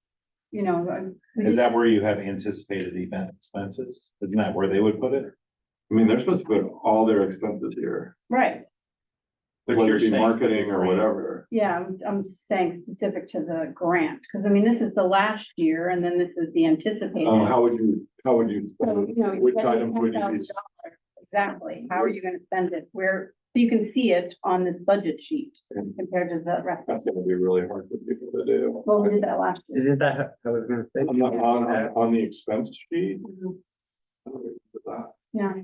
Speaker 10: Is that where you have anticipated event expenses? Isn't that where they would put it?
Speaker 3: I mean, they're supposed to put all their expenses here,
Speaker 2: right?
Speaker 10: But
Speaker 3: whether
Speaker 10: you're
Speaker 3: it be
Speaker 10: saying
Speaker 3: marketing or
Speaker 10: grant.
Speaker 3: whatever.
Speaker 2: Yeah, I'm saying specific to the grant, because this is the last year, and then this is the anticipated.
Speaker 3: How would you
Speaker 2: So,
Speaker 3: which
Speaker 2: spending
Speaker 3: items would you be?
Speaker 2: $10,000. Exactly, how are you gonna spend it, so you can see it on this budget sheet compared to the rest of
Speaker 3: That's gonna be really hard for people to do.
Speaker 2: Well, we did that last year.
Speaker 8: Isn't that, how I was gonna say?
Speaker 3: On the expense sheet?
Speaker 2: Mhm.
Speaker 3: I don't know about that.
Speaker 2: Yeah,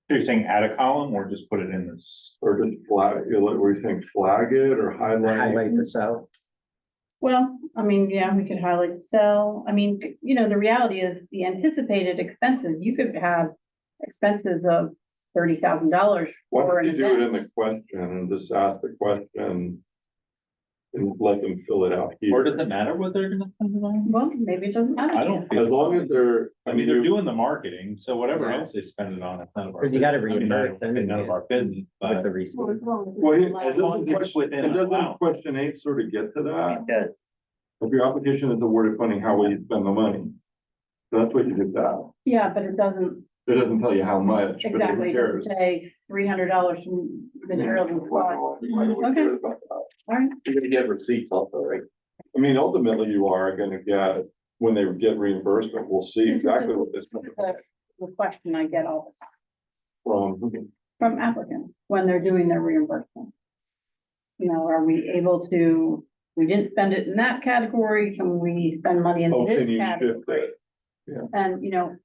Speaker 10: So you're saying add a column or just put it in this?
Speaker 3: Or just flag, were you saying flag it or highlight?
Speaker 8: Highlight the cell.
Speaker 2: well, yeah, we could highlight cell, the reality is the anticipated expenses, you could have expenses of $30,000
Speaker 3: Why
Speaker 2: for
Speaker 3: don't
Speaker 2: an
Speaker 3: you do it in
Speaker 2: event.
Speaker 3: the question and just ask the question? And let them fill it out
Speaker 10: Or
Speaker 3: here.
Speaker 10: does it matter what they're gonna spend it on?
Speaker 2: Well, maybe it doesn't matter.
Speaker 10: I
Speaker 2: to
Speaker 10: don't
Speaker 2: you.
Speaker 10: feel.
Speaker 3: As long as they're.
Speaker 10: I mean, they're doing the marketing, so whatever
Speaker 8: Yeah.
Speaker 10: else they spend it on, it's none of our.
Speaker 8: But you gotta
Speaker 10: business. I mean,
Speaker 8: reimburse
Speaker 10: it's none of our business,
Speaker 8: With
Speaker 10: but.
Speaker 8: the receipt.
Speaker 5: Well, as long as.
Speaker 3: Well,
Speaker 5: it's
Speaker 3: as
Speaker 10: As long as it's within
Speaker 3: And
Speaker 10: the
Speaker 3: doesn't
Speaker 10: amount.
Speaker 3: question 8 sort of get to that?
Speaker 1: It does.
Speaker 3: If your application is awarded funding, how will you spend the money? So that's what you did that.
Speaker 2: Yeah, but it doesn't
Speaker 3: It doesn't tell you how much, but
Speaker 2: Exactly,
Speaker 3: who
Speaker 2: it
Speaker 3: cares?
Speaker 2: doesn't say $300 from materials and supplies. Okay.
Speaker 3: Okay.
Speaker 2: All right,
Speaker 4: You're gonna get receipts also, right?
Speaker 3: I mean, ultimately, you are gonna get, when they get reimbursement, we'll see exactly what this.
Speaker 2: the question I get all the time
Speaker 3: From,
Speaker 2: from applicants when they're doing their reimbursement. You know, are we able to, we didn't spend it in that category, can we spend money in
Speaker 3: oh,
Speaker 2: this
Speaker 3: can you shift
Speaker 2: category?
Speaker 3: it?
Speaker 2: And, you know,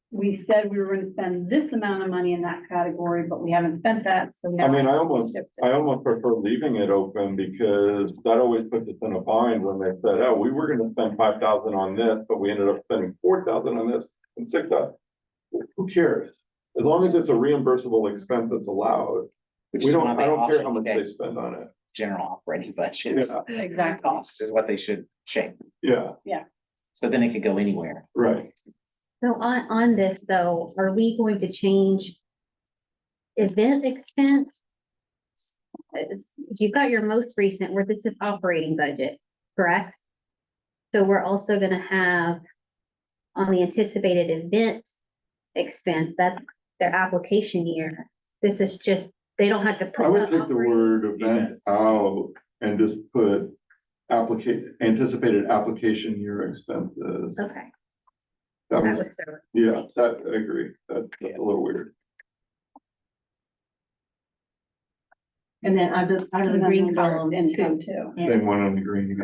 Speaker 2: we said we were gonna spend this amount of money in that category, but we haven't spent that, so now.
Speaker 3: I mean, I
Speaker 2: have to
Speaker 3: almost,
Speaker 2: shift it.
Speaker 3: I almost prefer leaving it open because that always puts us in a bind when they said, oh, we were gonna spend 5,000 on this, but we ended up spending 4,000 on this and 6,000. Who cares? As long as it's a reimbursable expense that's allowed,
Speaker 1: Which
Speaker 3: we
Speaker 1: is
Speaker 3: don't,
Speaker 1: why
Speaker 3: I
Speaker 1: they
Speaker 3: don't care how
Speaker 1: also
Speaker 3: much
Speaker 1: get
Speaker 3: they spend on it.
Speaker 1: general operating budgets.
Speaker 3: Yeah.
Speaker 2: Exactly.
Speaker 1: Cost is what they should check,
Speaker 3: Yeah,
Speaker 1: so then it could go anywhere.
Speaker 3: right.
Speaker 9: So on this though, are we going to change event expense? You've got your most recent, where this is operating budget, correct? So we're also gonna have on the anticipated event expense, that's their application year. This is just, they don't have to put.
Speaker 3: I would
Speaker 9: the
Speaker 3: take the
Speaker 9: operating-
Speaker 3: word event out and just put anticipated application year expenses.
Speaker 9: Okay.
Speaker 3: That
Speaker 9: that
Speaker 3: was,
Speaker 9: was the-
Speaker 3: yeah, that, I agree. That's a little weird.
Speaker 5: And then under the
Speaker 2: And then
Speaker 5: green
Speaker 2: under
Speaker 5: column
Speaker 2: income
Speaker 5: too.
Speaker 2: too.
Speaker 5: Yeah.
Speaker 3: Same one on the green.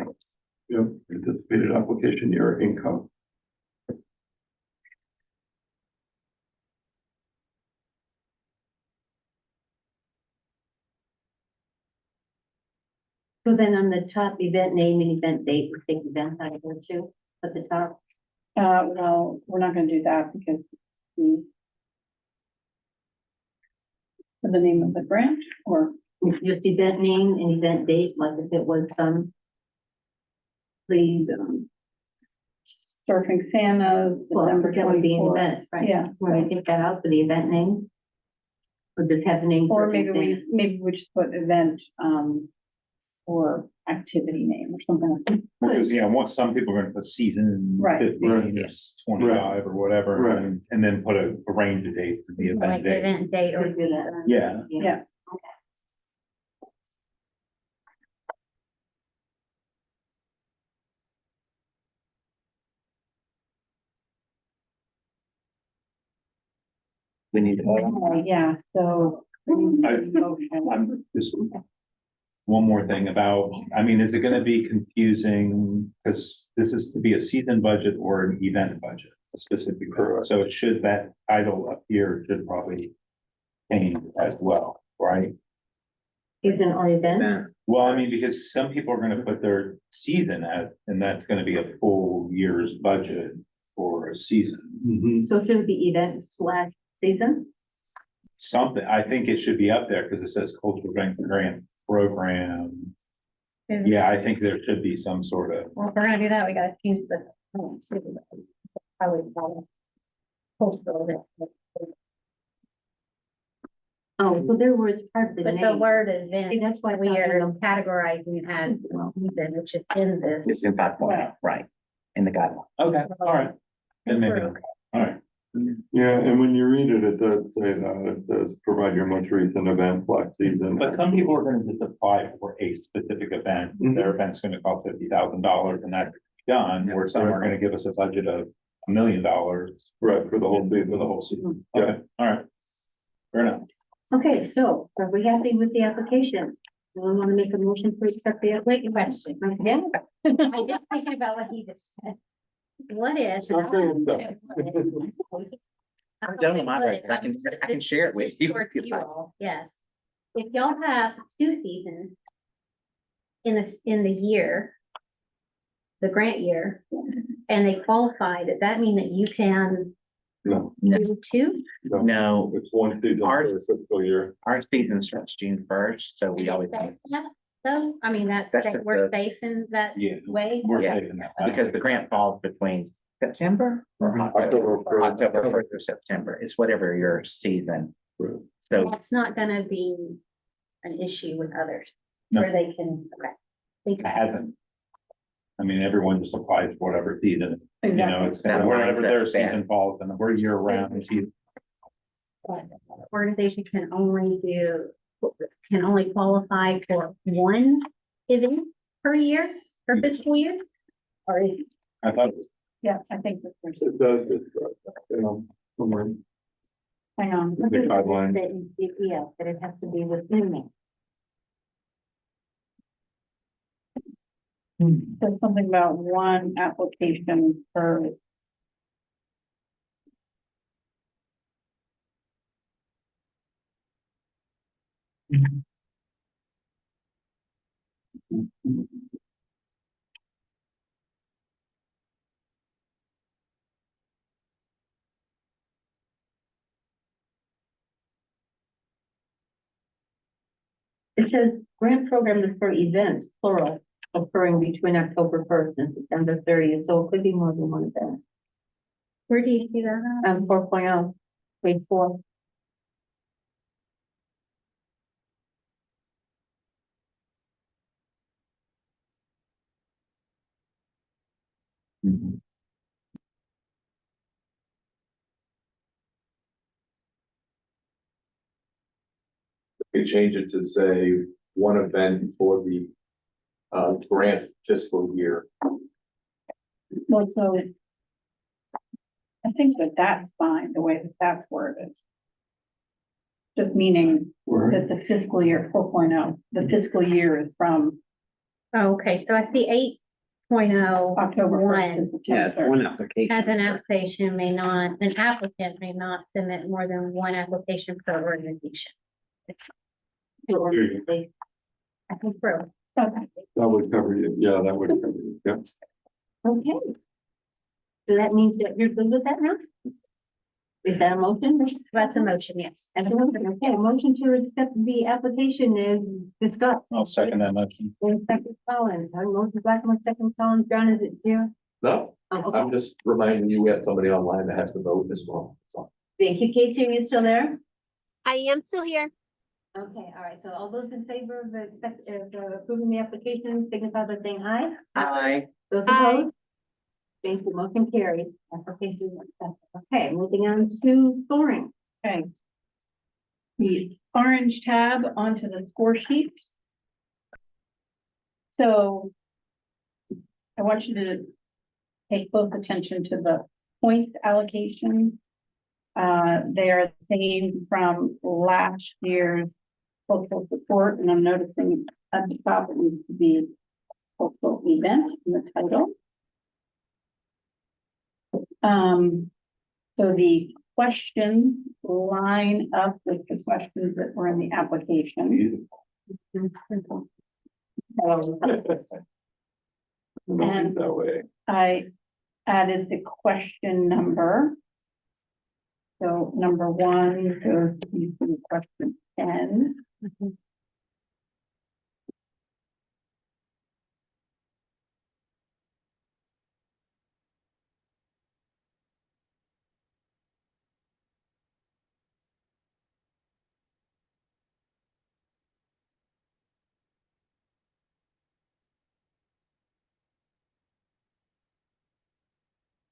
Speaker 3: Yep, anticipated application year income.
Speaker 5: So then on the top, event name and event date, we take event out of there too, at the top.
Speaker 2: Well, we're not gonna do that because for the name of the grant, or,
Speaker 5: It's just event name and event date, like if it was please,
Speaker 2: Surfing Santa,
Speaker 5: well,
Speaker 2: December
Speaker 5: that would be an
Speaker 2: 24th.
Speaker 5: event, right?
Speaker 2: Yeah,
Speaker 5: Want to take that out for the event name? Or just have the name?
Speaker 2: or
Speaker 5: for
Speaker 2: maybe
Speaker 5: event?
Speaker 2: we just put event, or activity name or something like that.
Speaker 10: Because, you know, once some people are gonna put season
Speaker 2: Right.
Speaker 10: 15 or
Speaker 3: Right.
Speaker 10: 25 or whatever,
Speaker 3: Right.
Speaker 10: and then put a range of dates to the
Speaker 9: Like
Speaker 10: event date.
Speaker 9: event date or.
Speaker 5: Could do that.
Speaker 10: Yeah.
Speaker 2: Yeah.
Speaker 1: We need to.
Speaker 2: Yeah, so.
Speaker 10: I'm just. One more thing about, I mean, is it gonna be confusing, because this is to be a season budget or an event budget specifically?
Speaker 3: Correct.
Speaker 10: So it should, that title up here should probably change as well, right?
Speaker 5: Season or event?
Speaker 10: Well, I mean, because some people are gonna put their season at, and that's gonna be a full year's budget for a season.
Speaker 5: So should it be event / season?
Speaker 10: Something, I think it should be up there because it says cultural grant program. Yeah, I think there should be some sort of,
Speaker 9: Well, if we're gonna do that, we gotta change the. Probably. Cultural event.
Speaker 5: Oh, so there was part of the
Speaker 9: But the
Speaker 5: name.
Speaker 9: word
Speaker 5: See,
Speaker 9: event,
Speaker 5: that's why I
Speaker 9: we
Speaker 5: thought, you
Speaker 9: are
Speaker 5: know,
Speaker 9: categorizing as season, which is in this.
Speaker 1: It's in 5.0, right, in the guideline.
Speaker 10: okay, all right. Then maybe, all right.
Speaker 3: Yeah, and when you read it, it does say that, it does provide your most recent event / season.
Speaker 10: But some people are gonna just apply for a specific event, their event's gonna cost $50,000 and that's done, or some are gonna give us a budget of $1 million
Speaker 3: Right, for the whole season.
Speaker 10: for the whole season.
Speaker 3: Yeah.
Speaker 10: Okay, all right. Fair enough.
Speaker 5: Okay, so are we happy with the application? Anyone want to make a motion to accept the application?
Speaker 9: Question.
Speaker 5: Yeah.
Speaker 9: I'm just thinking about what he just said. What if?
Speaker 3: Stop saying stuff.
Speaker 1: I'm done with my record. I can share it with you.
Speaker 9: Towards you all, yes. If y'all have 2 seasons in the year, the grant year, and they qualify, does that mean that you can
Speaker 3: No,
Speaker 9: do 2?
Speaker 1: No,
Speaker 3: it's one season per
Speaker 1: Ours-
Speaker 3: fiscal year.
Speaker 1: our season starts June 1st, so we always.
Speaker 9: So, I mean,
Speaker 1: That's
Speaker 9: that
Speaker 1: just
Speaker 9: we're
Speaker 1: the-
Speaker 9: safe in that
Speaker 10: Yeah.
Speaker 9: way.
Speaker 10: We're
Speaker 1: Yeah,
Speaker 10: saving that.
Speaker 1: Because the grant falls between September or
Speaker 3: October
Speaker 1: October,
Speaker 3: first.
Speaker 1: October 1st or September. It's whatever your season.
Speaker 3: Right.
Speaker 1: So
Speaker 9: That's not gonna be an issue with others,
Speaker 10: No.
Speaker 9: where they can, okay.
Speaker 10: It hasn't. I mean, everyone just applies for whatever season, you know, it's
Speaker 1: Exactly.
Speaker 10: wherever their
Speaker 1: That's bad.
Speaker 10: season falls, and we're year round,
Speaker 9: organization can only qualify for one event per year, per fiscal year? Or is,
Speaker 10: I thought it was
Speaker 2: Yeah, I think that there's,
Speaker 3: It does, somewhere.
Speaker 2: hang on.
Speaker 3: The guideline.
Speaker 5: Yeah, but it has to be within that.
Speaker 2: There's something about one application per.
Speaker 5: It says grant program is for events, plural, occurring between October first and September 30th, so it could be more than one event.
Speaker 9: where do you see that? at?
Speaker 5: 4.0, page 4.
Speaker 4: We change it to say one event for the grant fiscal year.
Speaker 2: Well, so I think that that's fine, the way that that's worded. Just meaning that the fiscal year 4.0, the fiscal year is from
Speaker 9: Oh, okay, so I see 8.0.
Speaker 2: October 1st to
Speaker 8: Yeah,
Speaker 2: September 3rd.
Speaker 8: one application.
Speaker 9: As an application an applicant may not submit more than one application per organization.
Speaker 5: I think so.
Speaker 2: Okay.
Speaker 3: That would cover you, yeah, that would cover you, yeah.
Speaker 5: Okay. So that means that you're good with that now? Is that a motion?
Speaker 9: That's a motion, yes.
Speaker 5: That's a motion, okay, a motion to accept the application is discussed.
Speaker 10: I'll second that motion.
Speaker 5: And second Collins, I motion Blackmore, second Collins, John, is it you?
Speaker 4: No,
Speaker 5: Oh, okay.
Speaker 4: I'm just reminding you, we have somebody online that has to vote as well. So,
Speaker 5: Thank you, Casey, are you still there?
Speaker 7: I am still here.
Speaker 5: Okay, all right, so all those in favor of approving the application, signify by saying aye.
Speaker 1: Aye.
Speaker 5: Those
Speaker 7: Aye.
Speaker 5: opposed? Thank you, motion carried. Application is accepted. Okay, moving on to Soaring.
Speaker 2: Okay. The orange tab onto the score sheet. So I want you to pay close attention to the point allocation. They are the same from last year's cultural support, and I'm noticing at the top it needs to be cultural event in the title. So the questions line up with the questions that were in the application.
Speaker 3: Nobody's that way.
Speaker 2: I added the question number. So number 1 goes to question 10.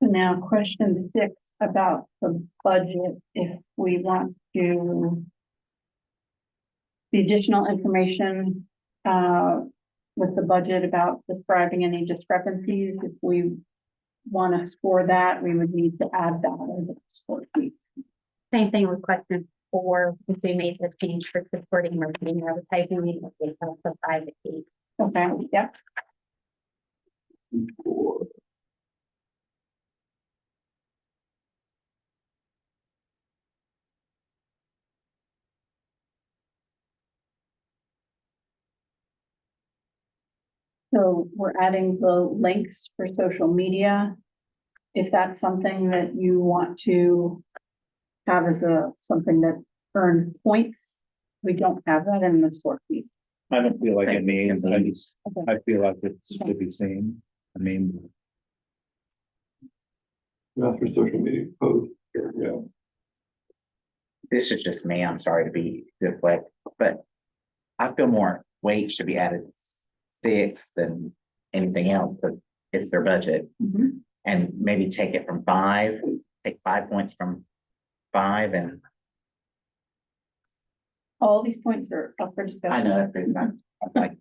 Speaker 2: So now question 6 about the budget, if we want to. The additional information with the budget about describing any discrepancies, if we want to score that, we would need to add that as a score sheet.
Speaker 9: Same thing with question 4, if we made the change for supporting marketing or advertising, we would take out the 5 to 8.
Speaker 2: Okay, yep. So we're adding the links for social media. If that's something that you want to have as something that earns points, we don't have that in the score sheet.
Speaker 10: I don't feel like it means, I feel like it should be seen. I mean,
Speaker 3: Not for social media posts, yeah.
Speaker 1: This is just me, I'm sorry to be this way, but I feel more weight should be added 6 than anything else, but it's their budget. And maybe take it from 5, take 5 points from 5 and
Speaker 2: all these points are up for discussion.
Speaker 1: I know, that's pretty much, like,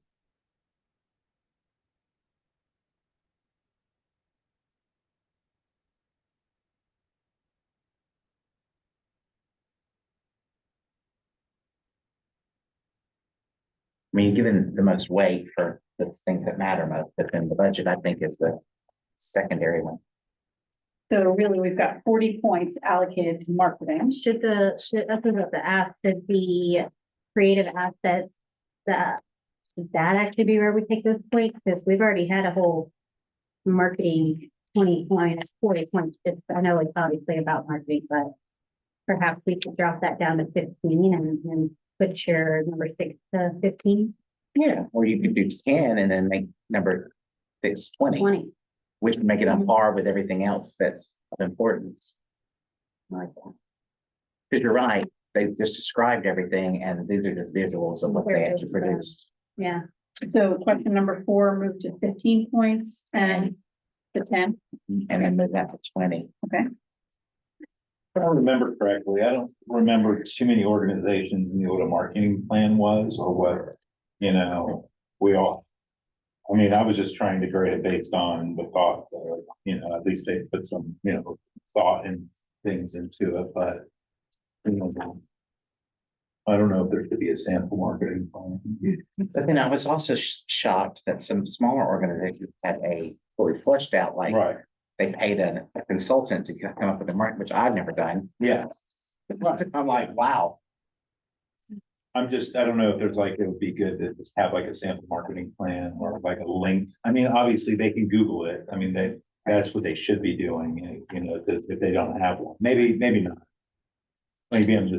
Speaker 1: I mean, given the most weight for the things that matter most, but then the budget, I think, is the secondary one.
Speaker 2: So really, we've got 40 points allocated to marketing.
Speaker 9: Should that's what the ask, should the creative assets, should that actually be where we take those points? Because we've already had a whole marketing 20 points, 40 points. I know it's obviously about marketing, but perhaps we could drop that down to 15 and put your number 6 to 15,
Speaker 1: Yeah. Or you could do 10 and then make number 6 20,
Speaker 9: 20.
Speaker 1: which would make it on par with everything else that's of importance.
Speaker 9: Like that.
Speaker 1: Because you're right, they just described everything and these are the visuals of what they actually
Speaker 9: Visuals, yeah.
Speaker 1: produced.
Speaker 9: Yeah,
Speaker 2: So question number 4 moved to 15 points and to 10.
Speaker 1: And then move that to 20.
Speaker 2: Okay.
Speaker 10: If I remember correctly, I don't remember too many organizations knew what a marketing plan was or what, you know, we all. I mean, I was just trying to grade it based on the thought, you know, at least they put some, you know, thought and things into it, but. You know, I don't know if there should be a sample marketing plan.
Speaker 1: But then I was also shocked that some smaller organizations had a fully fleshed out, like
Speaker 10: Right,
Speaker 1: they paid a consultant to come up with a market, which I've never done.
Speaker 10: yeah,
Speaker 1: I'm like, wow.
Speaker 10: I don't know if there's like, it would be good to just have like a sample marketing plan or like a link. I mean, obviously they can Google it. I mean, that's what they should be doing, you know, if they don't have one. Maybe not. Maybe I'm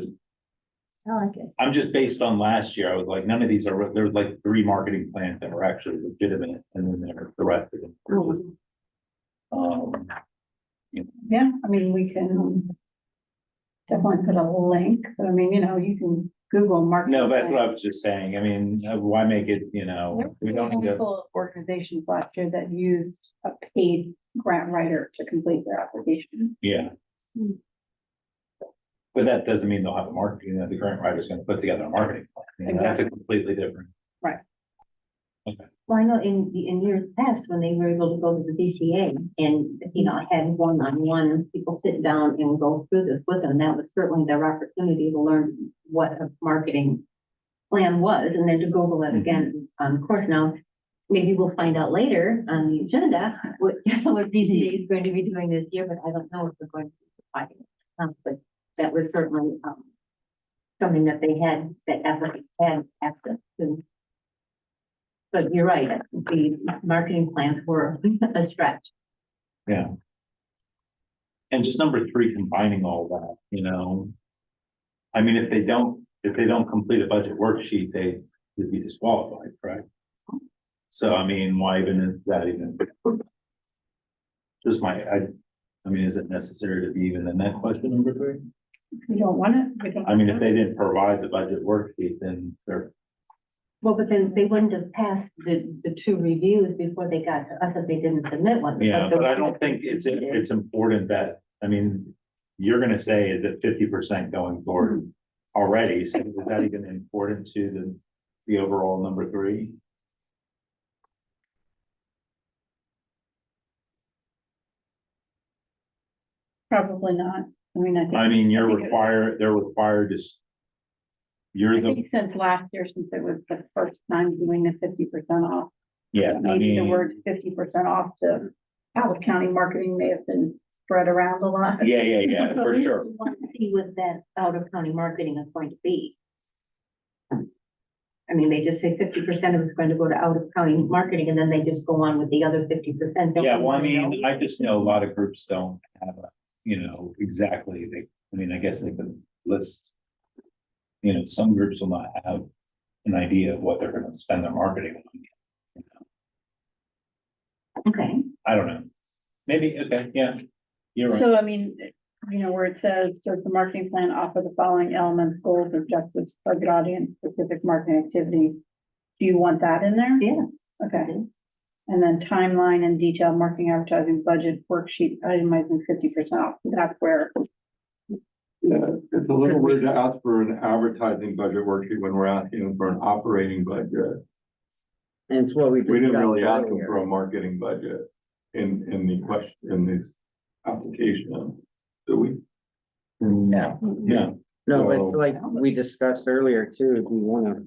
Speaker 10: just based on last year. I was like, none of these are, there's like 3 marketing plans that were actually legitimate and then there the rest of them.
Speaker 2: Yeah, I mean, we can definitely put a link, but I mean, you know, you can Google marketing.
Speaker 10: No, that's what I was just saying. I mean, why make it, you know, we don't need to.
Speaker 2: Handful of organizations last year that used a paid grant writer to complete their application.
Speaker 10: Yeah.
Speaker 2: Hmm.
Speaker 10: But that doesn't mean they'll have a marketing, that the grant writer's gonna put together a marketing plan. You know, that's a completely different.
Speaker 5: Well, I know in years past, when they were able to go to the BCA and, you know, had one-on-one people sit down and go through this with them, that was certainly their opportunity to learn what a marketing plan was, and then to Google it again. Of course, now, maybe we'll find out later on the agenda what BCA is going to be doing this year, but I don't know if they're going to be providing it. But that was certainly, something that they had, that applicants had access to. But you're right, the marketing plans were a stretch.
Speaker 10: Yeah. And just number 3, combining all that, you know. I mean, if they don't complete a budget worksheet, they would be disqualified, correct? So I mean, why even is that even? Just I mean, is it necessary to be even in that question number 3?
Speaker 2: We don't want it. We don't
Speaker 10: I mean, if
Speaker 2: want
Speaker 10: they didn't provide the budget worksheet, then they're.
Speaker 5: Well, but then they wouldn't have passed the 2 reviews before they got to us if they didn't submit one.
Speaker 10: Yeah, but I don't think it's important that, I mean, you're gonna say is it 50% going forward already, so is that even important to the overall number 3?
Speaker 2: Probably not. I mean, I think.
Speaker 10: I mean,
Speaker 2: I think it-
Speaker 10: they're required to. You're
Speaker 2: I
Speaker 10: the,
Speaker 2: think since last year, since it was the first time doing the 50% off,
Speaker 10: yeah, I
Speaker 2: maybe the
Speaker 10: mean,
Speaker 2: word 50% off to Howard County marketing may have been spread around a lot.
Speaker 10: yeah, for sure.
Speaker 5: Want to see what that out of county marketing is going to be. I mean, they just say 50% of it's going to go to out of county marketing, and then they just go on with the other 50%.
Speaker 10: Yeah, well, I mean, I just know a lot of groups don't have a, you know, exactly, I mean, I guess they could list. You know, some groups will not have an idea of what they're gonna spend their marketing on. You know,
Speaker 5: Okay,
Speaker 10: I don't know. Maybe, okay, yeah, you're right.
Speaker 2: So I mean, you know, where it says, does the marketing plan offer the following elements, goals, objectives, target audience, specific marketing activity? Do you want that in there?
Speaker 5: yeah.
Speaker 2: Okay. And then timeline and detailed marketing, advertising, budget, worksheet, itemizing 50% off. That's where
Speaker 3: It's a little weird to ask for an advertising budget worksheet when we're asking for an operating budget.
Speaker 8: And it's what we
Speaker 3: We didn't
Speaker 8: discussed
Speaker 3: really ask them
Speaker 8: earlier.
Speaker 3: for a marketing budget in the question, in this application, do we?
Speaker 1: No,
Speaker 10: No,
Speaker 8: No, but it's
Speaker 3: So-
Speaker 8: like we discussed earlier too, if we wanna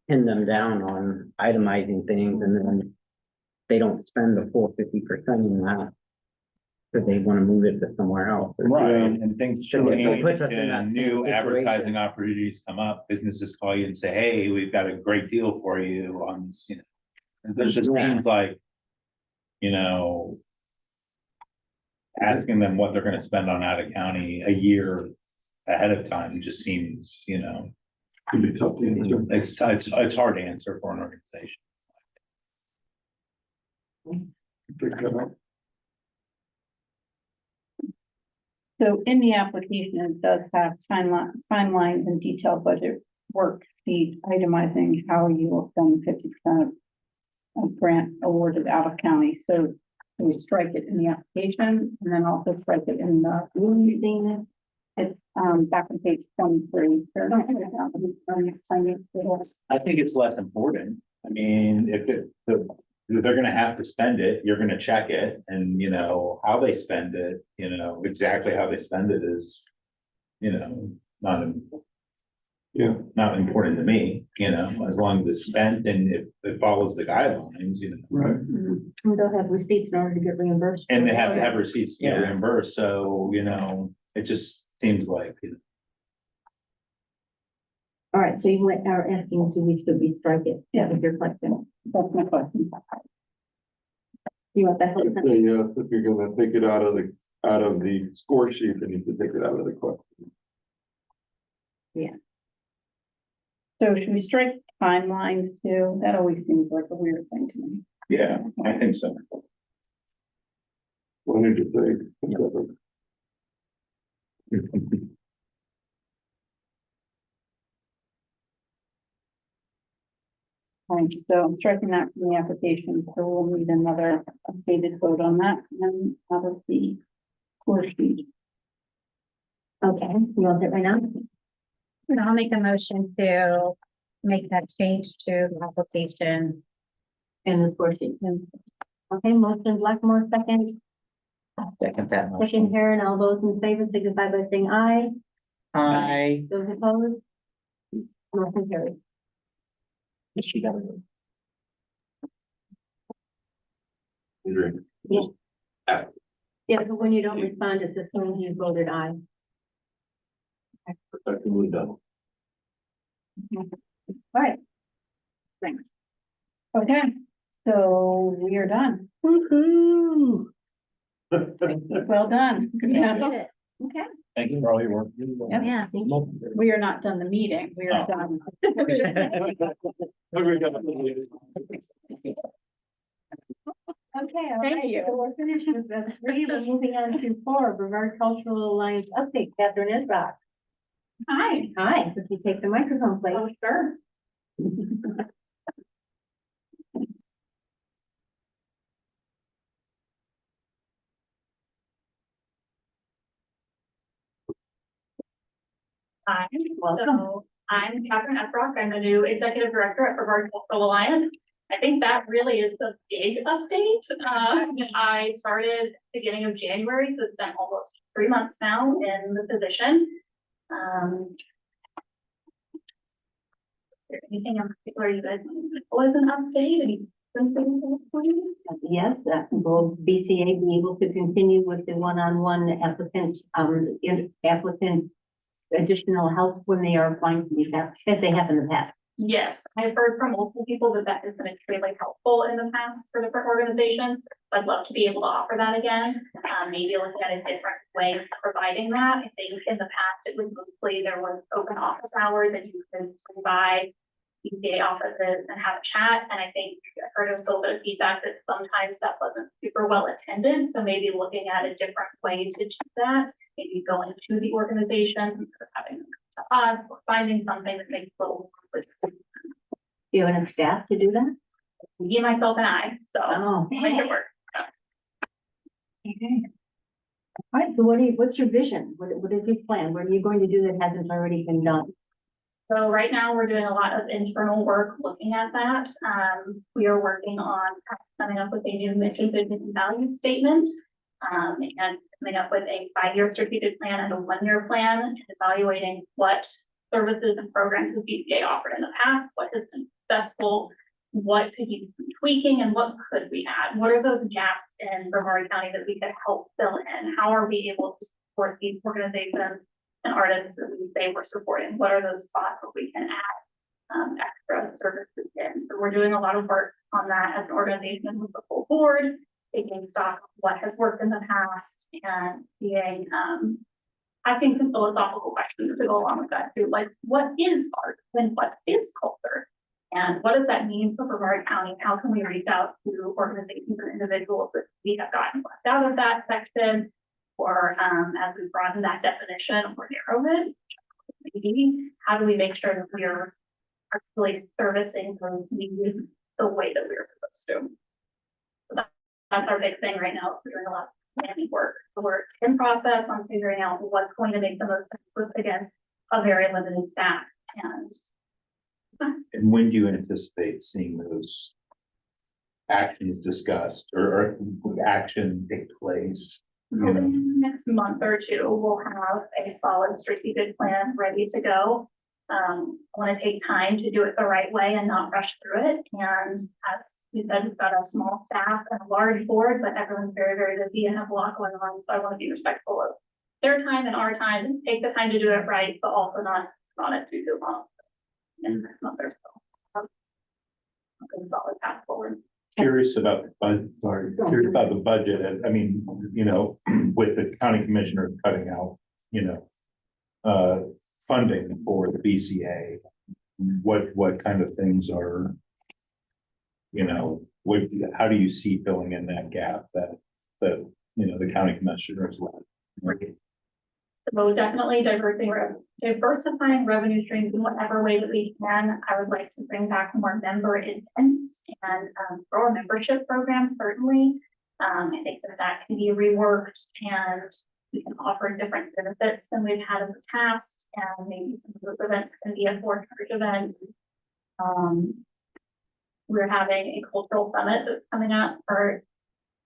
Speaker 8: pin them down on itemizing things and then they don't spend the full 50% in that. Cause they wanna move it to somewhere else.
Speaker 10: right, and things
Speaker 8: It
Speaker 10: change,
Speaker 8: puts us in that
Speaker 10: and
Speaker 8: same
Speaker 10: new
Speaker 8: situation.
Speaker 10: advertising opportunities come up, businesses call you and say, hey, we've got a great deal for you on this, you know. And there's just
Speaker 8: Yeah.
Speaker 10: things like, you know. Asking them what they're gonna spend on out of county a year ahead of time just seems, you know,
Speaker 3: It'd be tough to answer.
Speaker 10: it's hard to answer for an organization.
Speaker 2: So in the application, it does have timelines and detailed budget worksheet itemizing how you will spend 50% of grant awarded out of county. So we strike it in the application and then also strike it in the,
Speaker 5: Using
Speaker 2: it's, back on page 23.
Speaker 10: I think it's less important. I mean, if they're gonna have to spend it, you're gonna check it and, you know, how they spend it, you know, exactly how they spend it is, you know,
Speaker 3: Yeah.
Speaker 10: not important to me, you know, as long as it's spent and it follows the guidelines, you know.
Speaker 3: Right.
Speaker 5: And they'll have receipts in order to get reimbursed.
Speaker 10: And they have to have receipts to get
Speaker 1: Yeah.
Speaker 10: reimbursed, so, you know, it just seems like, you know,
Speaker 5: All right, so you are asking, should we strike it? That was your question.
Speaker 2: That's my question.
Speaker 5: You want that whole
Speaker 3: I'd say yes, if you're gonna take it out of the score sheet, then you should take it out of the question.
Speaker 2: So should we strike timelines too? That always seems like a weird thing to me.
Speaker 10: yeah, I think so.
Speaker 3: What did you say?
Speaker 2: Right, so I'm striking that from the application, so we'll need another updated vote on that, and then out of the core sheet.
Speaker 5: Okay, you want it right now?
Speaker 9: And I'll make a motion to make that change to the application.
Speaker 5: And the score sheet. Okay, motion Blackmore, second,
Speaker 1: second that
Speaker 5: second
Speaker 1: motion.
Speaker 5: Karen, all those in favor, signify by saying aye.
Speaker 1: Aye.
Speaker 5: Those opposed? Motion carries.
Speaker 1: She got it.
Speaker 5: Yeah, but when you don't respond, it's assuming you voted aye.
Speaker 3: Effectively done.
Speaker 5: All right,
Speaker 2: Okay, so we are done.
Speaker 1: Woo-hoo.
Speaker 2: Well done. Good
Speaker 9: Did
Speaker 2: job.
Speaker 9: it.
Speaker 5: okay.
Speaker 10: Thank you for all your work.
Speaker 9: Yeah.
Speaker 2: We are not done the meeting, we are
Speaker 10: Oh.
Speaker 2: done.
Speaker 5: Okay, all
Speaker 2: Thank
Speaker 5: right,
Speaker 2: you.
Speaker 5: so we're finished with the 3, we're moving on to 4, Brevard Cultural Alliance update, Catherine Isbach.
Speaker 2: Hi.
Speaker 5: Hi, would you take the microphone, please?
Speaker 2: Oh, sure.
Speaker 11: Hi,
Speaker 5: Welcome.
Speaker 11: so I'm Catherine Esrock. I'm the new executive director at Brevard Cultural Alliance. I think that really is the big update. I started beginning of January, so it's been almost 3 months now in the position. Is there anything in particular you guys was an update? Any concerns for you?
Speaker 5: Yes, will BCA be able to continue with the one-on-one applicants, applicants additional help when they are applying to these, as they have in the past?
Speaker 11: Yes, I've heard from multiple people that that has been extremely helpful in the past for different organizations. I'd love to be able to offer that again, maybe looking at a different way of providing that. I think in the past, it was mostly there was open office hours and you could swing by BCA offices and have a chat. And I think I heard a little bit of feedback that sometimes that wasn't super well attended. So maybe looking at a different way to do that, maybe going to the organizations instead of having them come to us, or finding something that makes a little.
Speaker 5: Do you have enough staff to do that?
Speaker 11: Me, myself and I, so
Speaker 5: Oh.
Speaker 11: make it work.
Speaker 5: Okay. All right, so what's your vision? What is your plan? What are you going to do that hasn't already been done?
Speaker 11: So right now, we're doing a lot of internal work looking at that. We are working on coming up with a new mission, vision, and value statement. And coming up with a 5-year strategic plan and a 1-year plan, and evaluating what services and programs the BCA offered in the past, what has been successful, what could use some tweaking, and what could we add? What are those gaps in Brevard County that we could help fill in? How are we able to support these organizations and artists that we say we're supporting? What are those spots where we can add extra services in? So we're doing a lot of work on that as an organization with the full board, taking stock of what has worked in the past and being asking some philosophical questions to go along with that too, like what is art and what is culture? And what does that mean for Brevard County? How can we reach out to organizations and individuals that we have gotten left out of that section? Or as we broaden that definition or narrow it, maybe how do we make sure that we are actually servicing those needs the way that we're supposed to? So that's our big thing right now. We're doing a lot of planning work. So we're in process on figuring out what's going to make the most sense with, again, a very limited staff.
Speaker 10: And when do you anticipate seeing those actions discussed or action take place? You know,
Speaker 11: Within the next month or two, we'll have a solid strategic plan ready to go. I want to take time to do it the right way and not rush through it. And as we said, we've got a small staff and a large board, but everyone's very, very busy and have a lot going on. So I want to be respectful of their time and our time and take the time to do it right, but also not on it too long. In the next month or so. A solid path forward.
Speaker 10: Curious about curious about the budget, as, I mean, you know, with the county commissioner cutting out, you know, funding for the BCA, what kind of things are, you know, how do you see filling in that gap that, you know, the county commissioner is left?
Speaker 11: So definitely diversifying revenue streams in whatever way that we can. I would like to bring back more member events and grow a membership program, certainly. I think that can be reworked and we can offer different benefits than we've had in the past. And maybe some of those events can be a for-charge event. We're having a cultural summit that's coming up, or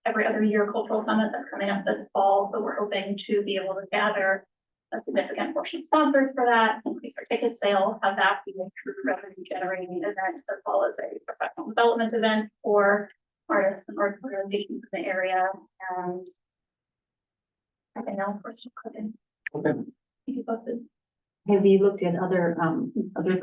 Speaker 11: every other year cultural summit that's coming up this fall. So we're hoping to be able to gather a significant portion of sponsors for that, increase our ticket sales, have that be a true revenue generating event, as well as a professional development event for artists and organizations in the area. And I think now we're still cooking.
Speaker 10: Okay.
Speaker 11: Keep you posted.
Speaker 5: Have you looked at other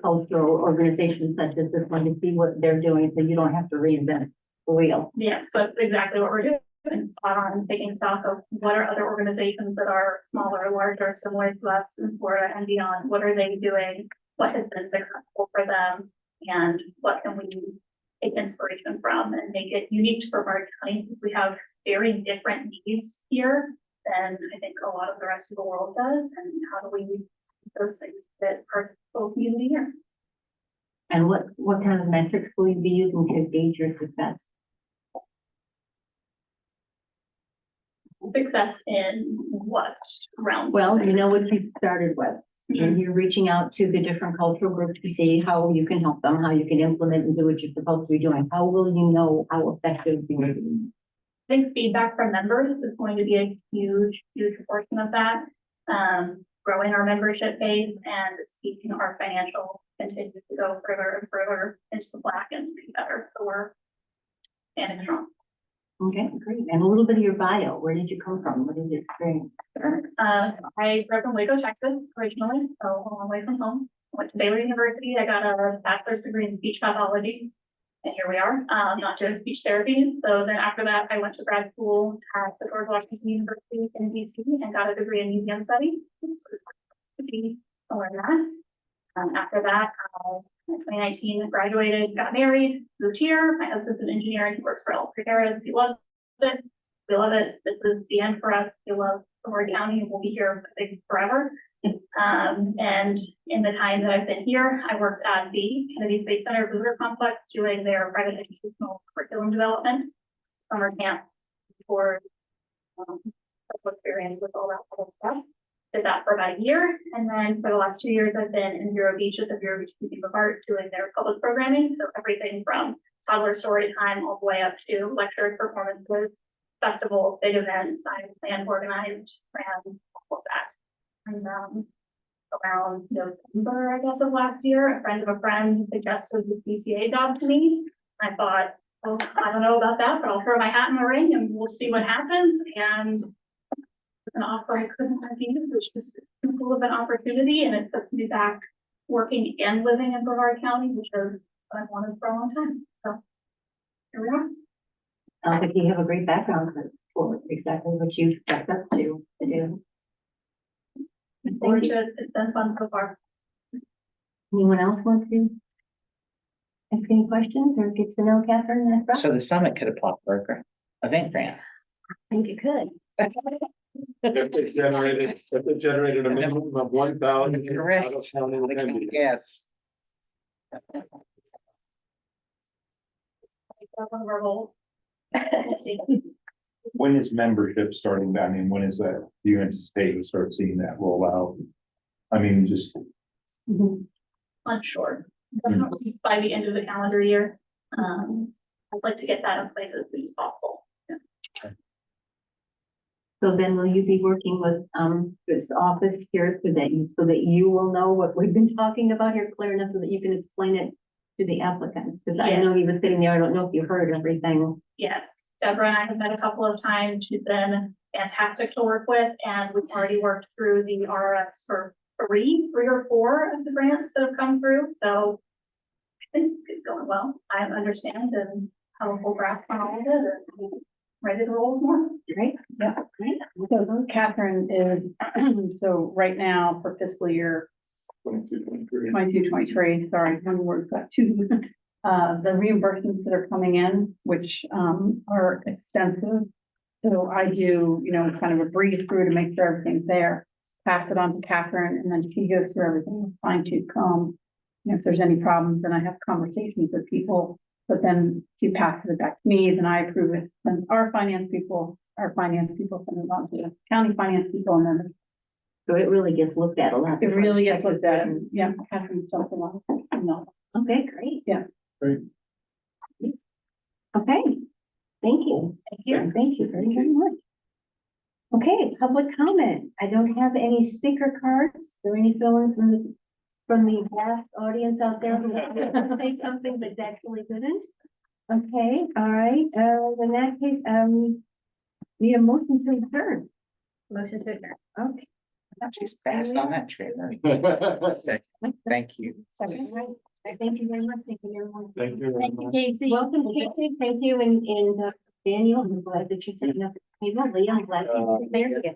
Speaker 5: cultural organizations such as this one to see what they're doing so you don't have to reinvent the wheel?
Speaker 11: Yes, that's exactly what we're doing. Spot on, taking stock of what are other organizations that are smaller or larger, similar to us in Florida and beyond. What are they doing? What has been successful for them? And what can we take inspiration from and make it unique to Brevard County? We have very different needs here than I think a lot of the rest of the world does. And how do we use those things that are both community here?
Speaker 5: And what kind of metrics will you be using to gauge your success?
Speaker 11: Success in what realm?
Speaker 5: Well, you know what you started with, and you're reaching out to the different cultural groups to see how you can help them, how you can implement and do what you're supposed to be doing. How will you know how effective you're being?
Speaker 11: I think feedback from members is going to be a huge, huge portion of that. Growing our membership base and seeing our financial continue to go further and further into the black and be better. So we're standing strong.
Speaker 5: Okay, great. And a little bit of your bio. Where did you come from? What did you experience?
Speaker 11: Sure. I grew up in Waco, Texas, originally, so a long way from home. Went to Baylor University. I got a bachelor's degree in speech pathology, and here we are, not doing speech therapy. So then after that, I went to grad school at the George Washington University in DC and got a degree in museum studies. To be somewhere in that. After that, in 2019, I graduated, got married, moved here. My husband's an engineer and he works for Electric Areas. He loves it. We love it. This is the end for us. We love Brevard County. We'll be here I think, forever. And in the time that I've been here, I worked at the Kennedy Space Center Visitor Complex doing their private educational curriculum development, summer camp for experience with all that kind of stuff. Did that for about a year, and then for the last 2 years, I've been in Vero Beach at the Vero Beach Museum of Art doing their public programming, so everything from toddler story time all the way up to lectures, performances, festivals, big events. I planned, organized, ran all of that. And around November, I guess, of last year, a friend of a friend suggested the CCA job to me. I thought, oh, I don't know about that, but I'll throw my hat in the ring and we'll see what happens. And an offer I couldn't refuse, which is too cool of an opportunity, and it puts me back working and living in Brevard County, which is what I've wanted for a long time. So here we are.
Speaker 5: Sounds like you have a great background for exactly what you've stepped up to do. Thank you.
Speaker 11: It's been fun so far.
Speaker 5: Anyone else want to ask any questions or get to know Catherine and Russ?
Speaker 1: So the summit could apply for a grant, event grant.
Speaker 5: I think it could.
Speaker 3: If it generated a minimum of 1,000.
Speaker 1: Correct. Yes.
Speaker 11: That's one of our goals.
Speaker 10: When is membership starting? I mean, when is that? Do you anticipate to start seeing that roll out? I mean, just,
Speaker 11: Unsure. Definitely by the end of the calendar year. I'd like to get that in place as soon as possible.
Speaker 5: So then will you be working with, this office here so that you will know what we've been talking about here clear enough so that you can explain it to the applicants? Because I
Speaker 11: Yeah.
Speaker 5: know you were sitting there, I don't know if you heard everything.
Speaker 11: Yes, Deborah and I have met a couple of times. She's been fantastic to work with, and we've already worked through the RFs for three or four of the grants that have come through. So I think it's going well. I understand and have a full grasp on all of it and ready to roll with more.
Speaker 5: Right?
Speaker 2: Yeah.
Speaker 5: Right.
Speaker 2: So Catherine is, so right now for fiscal year 22-23, sorry, one word got two. The reimbursements that are coming in, which are extensive. So I do, kind of a breeze through to make sure everything's there, pass it on to Catherine, and then she goes through everything with fine tooth comb. And if there's any problems, then I have conversations with people, but then she passes it back to me, then I approve it. Then our finance people send it on to the county finance people, and then
Speaker 5: So it really gets looked at a lot.
Speaker 2: it really gets looked at. And yeah, Catherine's jumping on it.
Speaker 5: Okay, great.
Speaker 2: Yeah.
Speaker 3: Great.
Speaker 5: Okay, thank you. Thank you very, very much. Okay, public comment. I don't have any speaker cards. Are there any feelings from the vast audience out there who want to say something but actually didn't? Okay, all right. In that case, need a motion to adjourn.
Speaker 9: Motion to adjourn.
Speaker 5: Okay.
Speaker 1: She's fast on that trigger. Thank you.
Speaker 5: Thank you very much. Thank you very much.
Speaker 3: Thank you.
Speaker 5: Thank you, Casey. Welcome, Casey. Thank you, and Daniel, I'm glad that you're taking up the table. Leah, I'm glad you're there again.